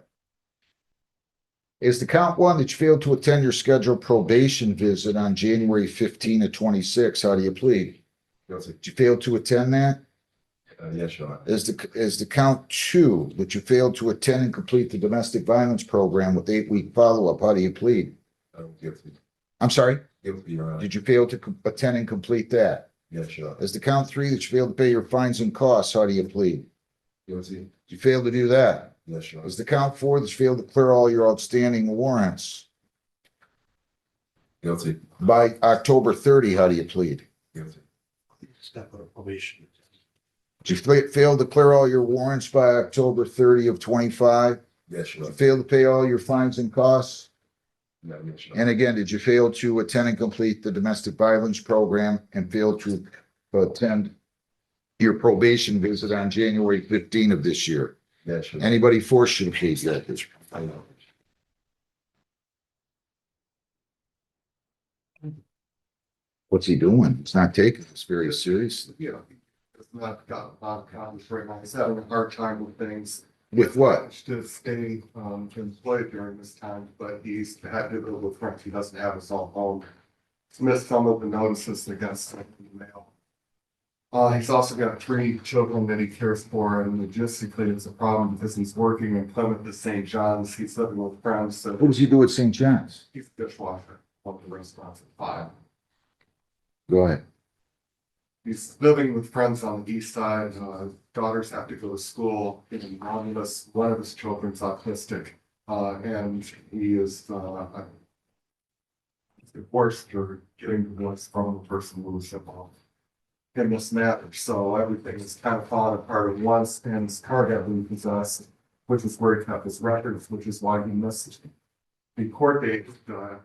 Is the count one that you failed to attend your scheduled probation visit on January 15 of 26? How do you plead? Guilty. Did you fail to attend that? Yes, sure. Is the count two that you failed to attend and complete the domestic violence program with 8-week follow-up? How do you plead? Guilty. I'm sorry? Guilty, Your Honor. Did you fail to attend and complete that? Yes, sure. Is the count three that you failed to pay your fines and costs? How do you plead? Guilty. Did you fail to do that? Yes, sure. Is the count four that you failed to clear all your outstanding warrants Guilty. by October 30? How do you plead? Guilty. Step on probation. Did you fail to clear all your warrants by October 30 of 25? Yes, sure. Did you fail to pay all your fines and costs? No, yes, sure. And again, did you fail to attend and complete the domestic violence program and fail to attend your probation visit on January 15 of this year? Yes, sure. Anybody forced you to plead guilty? I know. What's he doing? He's not taking this very seriously. Yeah. It's not got a lot of comments right now. He's having a hard time with things. With what? To stay employed during this time, but he's had to live with friends. He doesn't have his own home. He's missed some of the notices that got sent in the mail. He's also got 3 children that he cares for, and logistically it's a problem because he's working in Plymouth at St. John's. He's living with friends, so What does he do at St. John's? he's a dishwasher, one of the restaurants at 5. Go ahead. He's living with friends on the east side. Daughters have to go to school. And one of his children's autistic, and he is divorced or getting divorced from the person who was involved in this matter. So everything is kind of falling apart at once, and his car got repossessed, which is where he kept his records, which is why he missed the court date.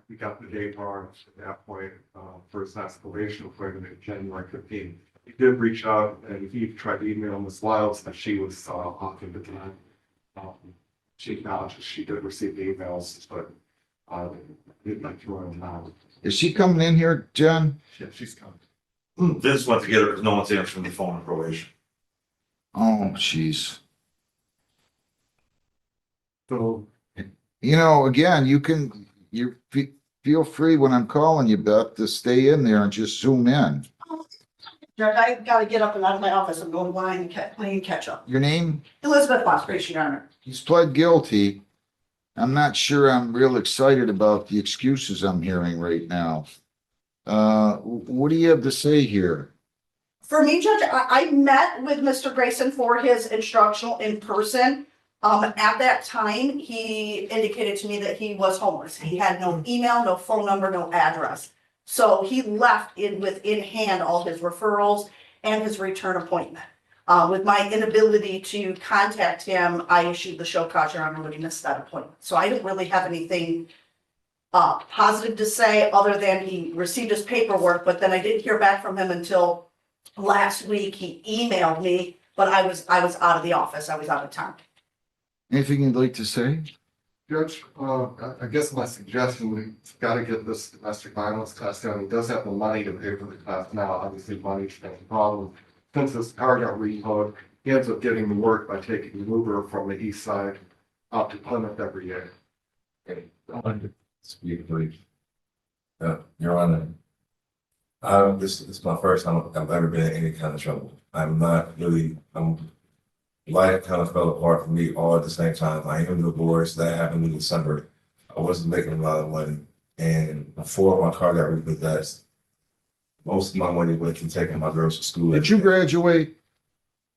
We got the date wrong at that point for his last probation appointment, January 15th. He did reach out and he tried to email Ms. Wilds, but she was off at the time. She acknowledges she did receive the emails, but didn't like to run them out. Is she coming in here, John? Yeah, she's coming. Vince went to get her because no one's answering the phone on probation. Oh, jeez. So You know, again, you feel free when I'm calling you, Beth, to stay in there and just zoom in. Judge, I gotta get up and out of my office and go to line and playing catch up. Your name? Elizabeth Foster, Your Honor. He's pled guilty. I'm not sure I'm real excited about the excuses I'm hearing right now. What do you have to say here? For me, Judge, I met with Mr. Grayson for his instructional in person. At that time, he indicated to me that he was homeless. He had no email, no phone number, no address. So he left in hand all his referrals and his return appointment. With my inability to contact him, I issued the show cause, Your Honor, when he missed that appointment. So I don't really have anything positive to say other than he received his paperwork, but then I didn't hear back from him until last week. He emailed me, but I was out of the office. I was out of town. Anything you'd like to say? Judge, I guess my suggestion, we've got to get this domestic violence class done. He does have the money to pay for the class now. Obviously, money's been a problem. Since his car got repoed, he ends up getting to work by taking the Uber from the east side up to Plymouth every day. Speak brief. Your Honor, this is my first time I've ever been in any kind of trouble. Life kind of fell apart for me all at the same time. I am divorced. That happened in December. I wasn't making a lot of money. And before my car got repossessed, most of my money went to taking my girls to school. Did you graduate?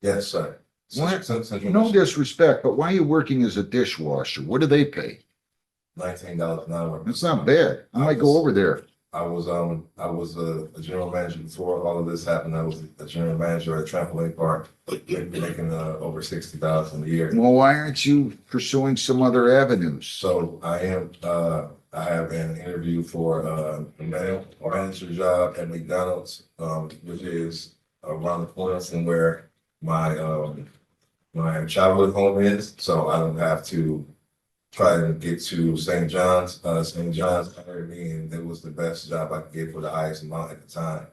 Yes, sir. What? No disrespect, but why are you working as a dishwasher? What do they pay? $19 an hour. That's not bad. I might go over there. I was a general manager before all of this happened. I was a general manager at a trampoline park, making over $60,000 a year. Well, why aren't you pursuing some other avenues? So I have an interview for a manager job at McDonald's, which is around the corner from where my childhood home is. So I don't have to try to get to St. John's. St. John's hired me, and it was the best job I could get for the highest amount at the time.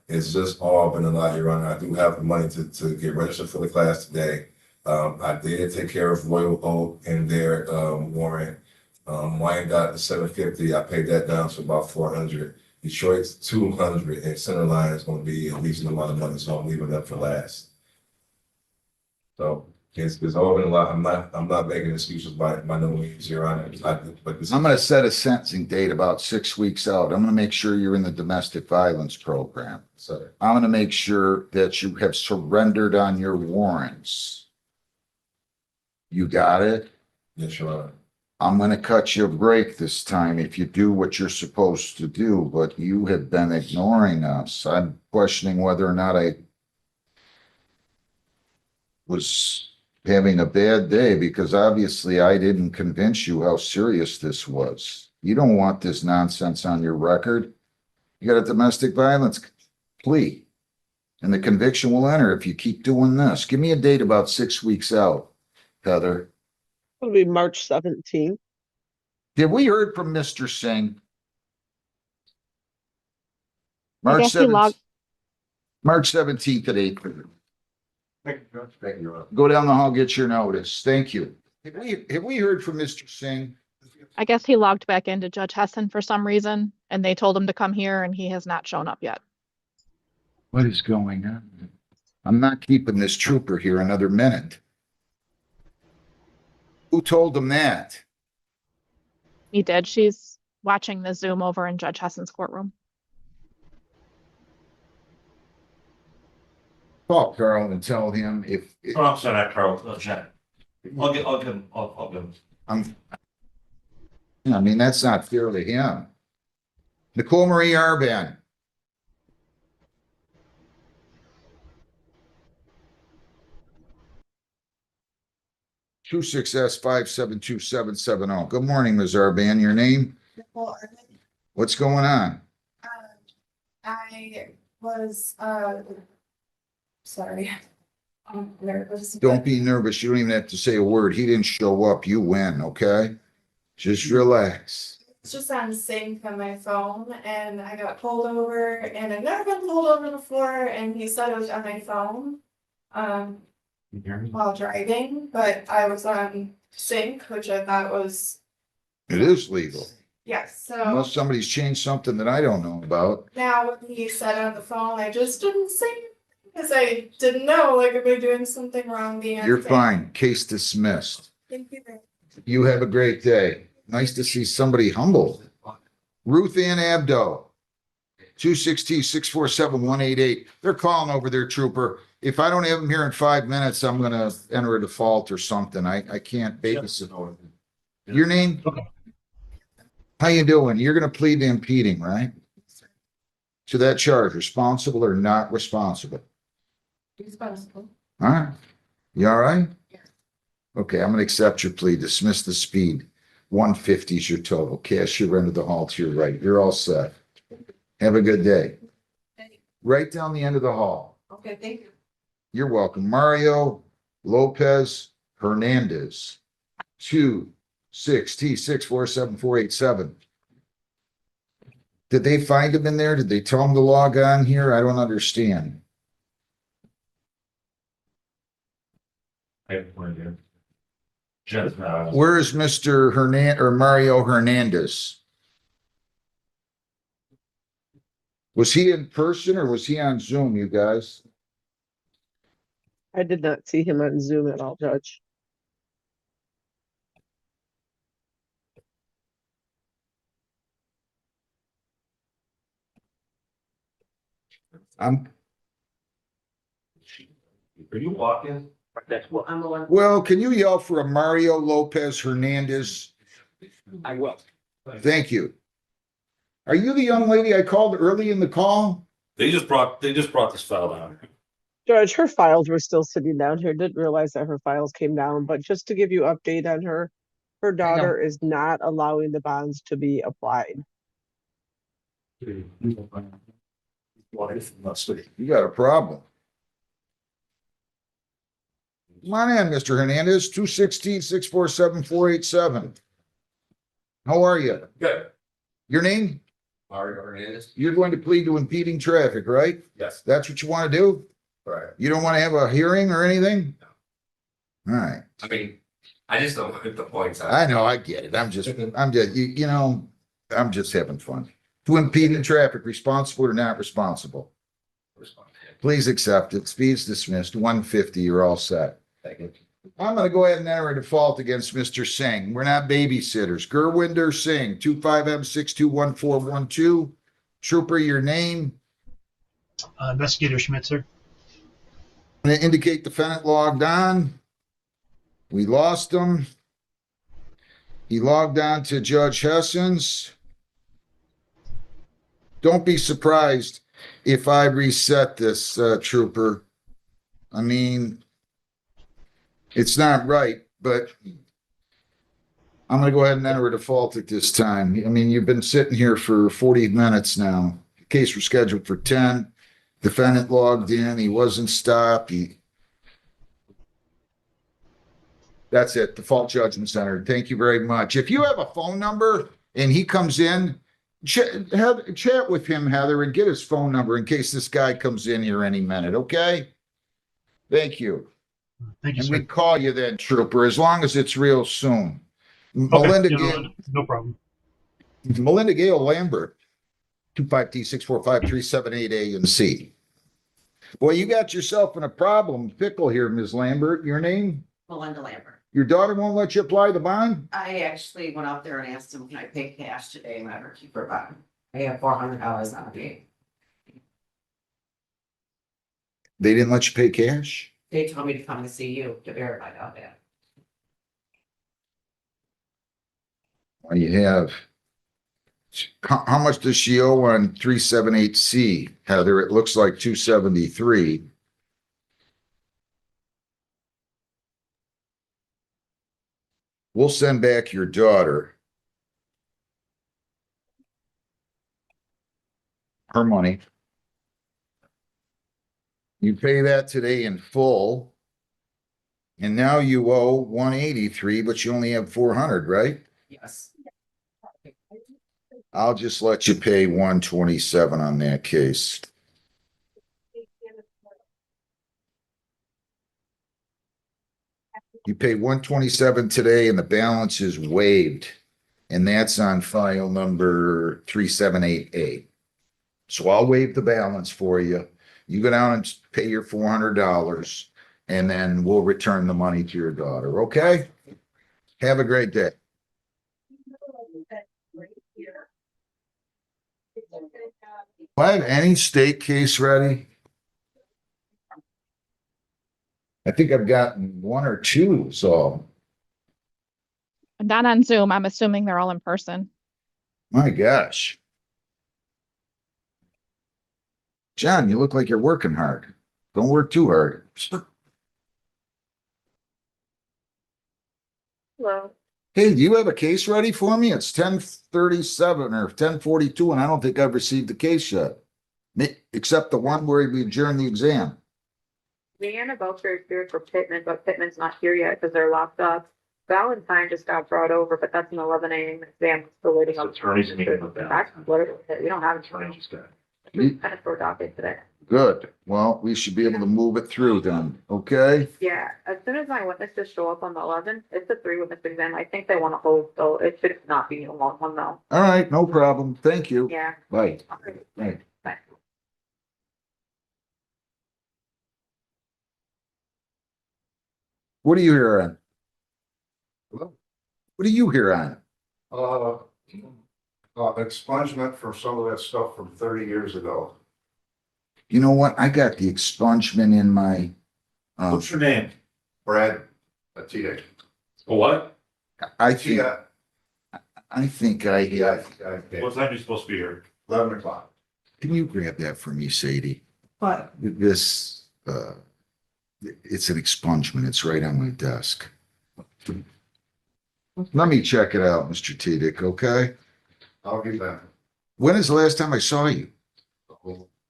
It's just all been a lot, Your Honor. I do have the money to get registered for the class today. I did take care of Royal Oak and their warrant. Wyandotte is $750. I paid that down to about $400. Detroit's $200, and Centerline is going to be a decent amount of money, so I'm leaving that for last. So it's all been a lot. I'm not making excuses by no means, Your Honor. I'm going to set a sentencing date about 6 weeks out. I'm going to make sure you're in the domestic violence program. Sorry. I'm going to make sure that you have surrendered on your warrants. You got it? Yes, Your Honor. I'm going to cut you a break this time if you do what you're supposed to do, but you have been ignoring us. I'm questioning whether or not I was having a bad day, because obviously I didn't convince you how serious this was. You don't want this nonsense on your record. You got a domestic violence plea, and the conviction will enter if you keep doing this. Give me a date about 6 weeks out, Heather. It'll be March 17th. Did we heard from Mr. Singh? I March guess he logged. 17th. March 17th at 8. Thank you, Judge. Thank you, Your Honor. Go down the hall, get your notice. Thank you. Have we heard from Mr. Singh? I guess he logged back into Judge Hessen for some reason, and they told him to come here, and he has not shown up yet. What is going on? I'm not keeping this trooper here another minute. Who told him that? He did. She's watching the Zoom over in Judge Hessen's courtroom. Call Carl and tell him if. Oh, I'm sorry, Carl. I'll get him. I mean, that's not fair to him. Nicole Marie Arban. Two success 572-770. Good morning, Ms. Arban. Your name? What's going on? I was, sorry. I'm nervous. Don't be nervous. You don't even have to say a word. He didn't show up. You win, okay? Just relax. It's just on sync on my phone, and I got pulled over, and I've never been pulled over before, and he said it was on my phone while driving, but I was on sync, which I thought was, It is legal. yes, so Unless somebody's changed something that I don't know about. now what he said on the phone, I just didn't say anything, because I didn't know, like, am I doing something wrong the You're fine. Case dismissed. Thank you very much. You have a great day. Nice to see somebody humble. Ruth Ann Abdo, 260-647-188. They're calling over their trooper. If I don't have them here in 5 minutes, I'm gonna enter a default or something. I can't babysit. Your name? How you doing? You're gonna plead to impeding, right? To that charge, responsible or not responsible? Responsible. All right. You all right? Okay, I'm gonna accept your plea. Dismiss the speed. 150 is your total. Cash your end of the hall to your right. You're all set. Have a good day. Right down the end of the hall. Okay, thank you. You're welcome. Mario Lopez Hernandez, 216T647487. Did they find him in there? Did they tell him to log on here? I don't understand. I have one here. Judge, Where is Mr. Mario Hernandez? Was he in person or was he on Zoom, you guys? I did not see him on Zoom at all, Judge. I'm Are you walking? That's what I'm the one. well, can you yell for a Mario Lopez Hernandez? I will. Thank you. Are you the young lady I called early in the call? They just brought this file down. Judge, her files were still sitting down here. Didn't realize that her files came down, but just to give you update on her, her daughter is not allowing the bonds to be applied. You got a problem. Come on in, Mr. Hernandez, 216-647-487. How are you? Good. Your name? Mario Hernandez? You're going to plead to impeding traffic, right? Yes. That's what you want to do? Right. You don't want to have a hearing or anything? All right. I mean, I just don't put the points out. I know, I get it. I'm just, I'm just having fun. To impeding traffic, responsible or not responsible? Please accept it. Speed's dismissed. 150, you're all set. Thank you. I'm gonna go ahead and enter a default against Mr. Singh. We're not babysitters. Gurwinder Singh, 25M621412. Trooper, your name? Investigator Schmidt, sir. I'm gonna indicate defendant logged on. We lost him. He logged on to Judge Hessen's. Don't be surprised if I reset this, Trooper. I mean, it's not right, but I'm going to go ahead and enter a default at this time. I mean, you've been sitting here for 40 minutes now. The case was scheduled for 10. Defendant logged in. He wasn't stopped. That's it. Default judgment's entered. Thank you very much. If you have a phone number and he comes in, chat with him, Heather, and get his phone number in case this guy comes in here any minute, okay? Thank you. Thank you, And sir. we call you then, Trooper, as long as it's real soon. Okay, Melinda yeah, Gale, no problem. Melinda Gale Lambert, 25T6453788 and C. Boy, you got yourself in a problem, pickle here, Ms. Lambert. Your name? Melinda Lambert. Your daughter won't let you apply the bond? I actually went out there and asked him, can I pay cash today and let her keep her bond? I have $400 on me. They didn't let you pay cash? They told me to come and see you to verify all that. Well, you have. How much does she owe on 378C, Heather? It looks like 273. We'll send back your daughter her money. You pay that today in full. And now you owe 183, but you only have 400, right? Yes. I'll just let you pay 127 on that case. You pay 127 today and the balance is waived. And that's on file number 3788. So I'll waive the balance for you. You go down and pay your $400 and then we'll return the money to your daughter. Okay? Have a great day. Do I have any state case ready? I think I've gotten one or two, so Not on Zoom. I'm assuming they're all in person. my gosh. John, you look like you're working hard. Don't work too hard. Hello. Hey, do you have a case ready for me? It's 10:37 or 10:42, and I don't think I've received the case yet. Except the one where we adjourned the exam. Leanna Belcher is here for Pittman, but Pittman's not here yet because they're locked up. Valentine just got brought over, but that's an 11 a.m. exam, still waiting on. Attorneys meeting with That's what it is. We don't have attorneys. You- Kind of for docket today. Good. Well, we should be able to move it through then, okay? Yeah, as soon as my witnesses show up on the 11th, it's a 3-witness exam. I think they want to hold, so it should not be a long one though. All right, no problem. Thank you. Yeah. Bye. Okay. Bye. Bye. What are you here on? What are you here on? Expungement for some of that stuff from 30 years ago. You know what? I got the expungement in my, What's your name? Brad, TA. What? I think, I think I, What time are you supposed to be here? 11 o'clock. can you grab that for me, Sadie? What? This, it's an expungement. It's right on my desk. Let me check it out, Mr. Tidick, okay? I'll give that. When is the last time I saw you?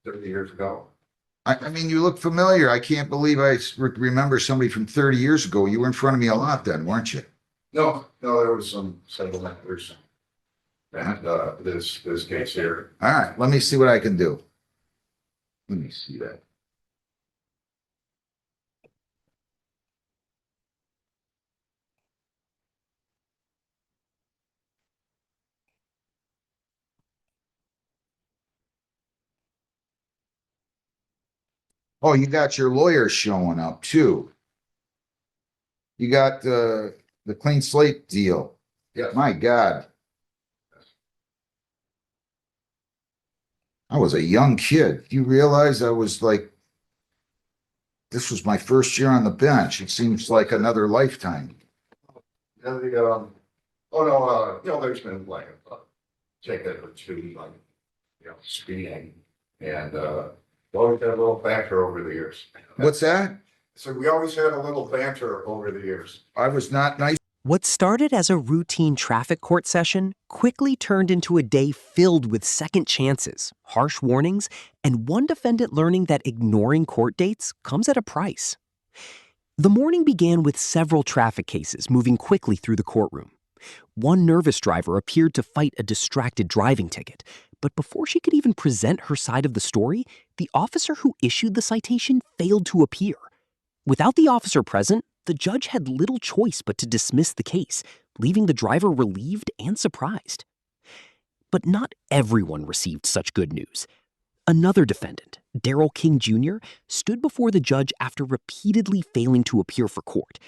30 years ago. I mean, you look familiar. I can't believe I remember somebody from 30 years ago. You were in front of me a lot then, weren't you? No, there was some settlements. And, this case here. All right, let me see what I can do. Let me see that. Oh, you got your lawyer showing up too. You got the clean slate deal. Yeah. My God. I was a young kid. You realize I was like, this was my first year on the bench. It seems like another lifetime. And there's been like a ticket or two, like, speeding. And, we always had a little banter over the years. What's that? So we always had a little banter over the years. I was not nice. What started as a routine traffic court session quickly turned into a day filled with second chances, harsh warnings, and one defendant learning that ignoring court dates comes at a price. The morning began with several traffic cases moving quickly through the courtroom. One nervous driver appeared to fight a distracted driving ticket, but before she could even present her side of the story, the officer who issued the citation failed to appear. Without the officer present, the judge had little choice but to dismiss the case, leaving the driver relieved and surprised. But not everyone received such good news. Another defendant, Darrell King Jr., stood before the judge after repeatedly failing to appear for court.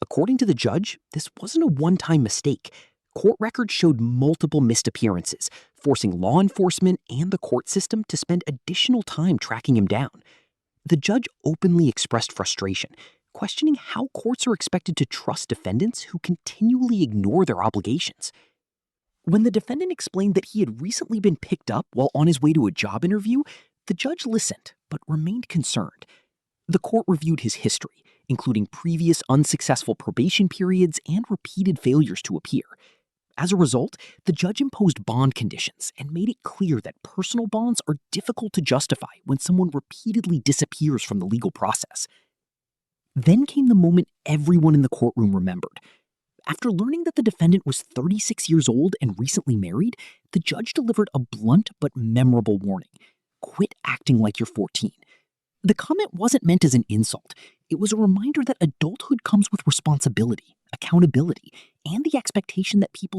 According to the judge, this wasn't a one-time mistake. Court records showed multiple missed appearances, forcing law enforcement and the court system to spend additional time tracking him down. The judge openly expressed frustration, questioning how courts are expected to trust defendants who continually ignore their obligations. When the defendant explained that he had recently been picked up while on his way to a job interview, the judge listened, but remained concerned. The court reviewed his history, including previous unsuccessful probation periods and repeated failures to appear. As a result, the judge imposed bond conditions and made it clear that personal bonds are difficult to justify when someone repeatedly disappears from the legal process. Then came the moment everyone in the courtroom remembered. After learning that the defendant was 36 years old and recently married, the judge delivered a blunt but memorable warning. Quit acting like you're 14. The comment wasn't meant as an insult. It was a reminder that adulthood comes with responsibility, accountability, and the expectation that people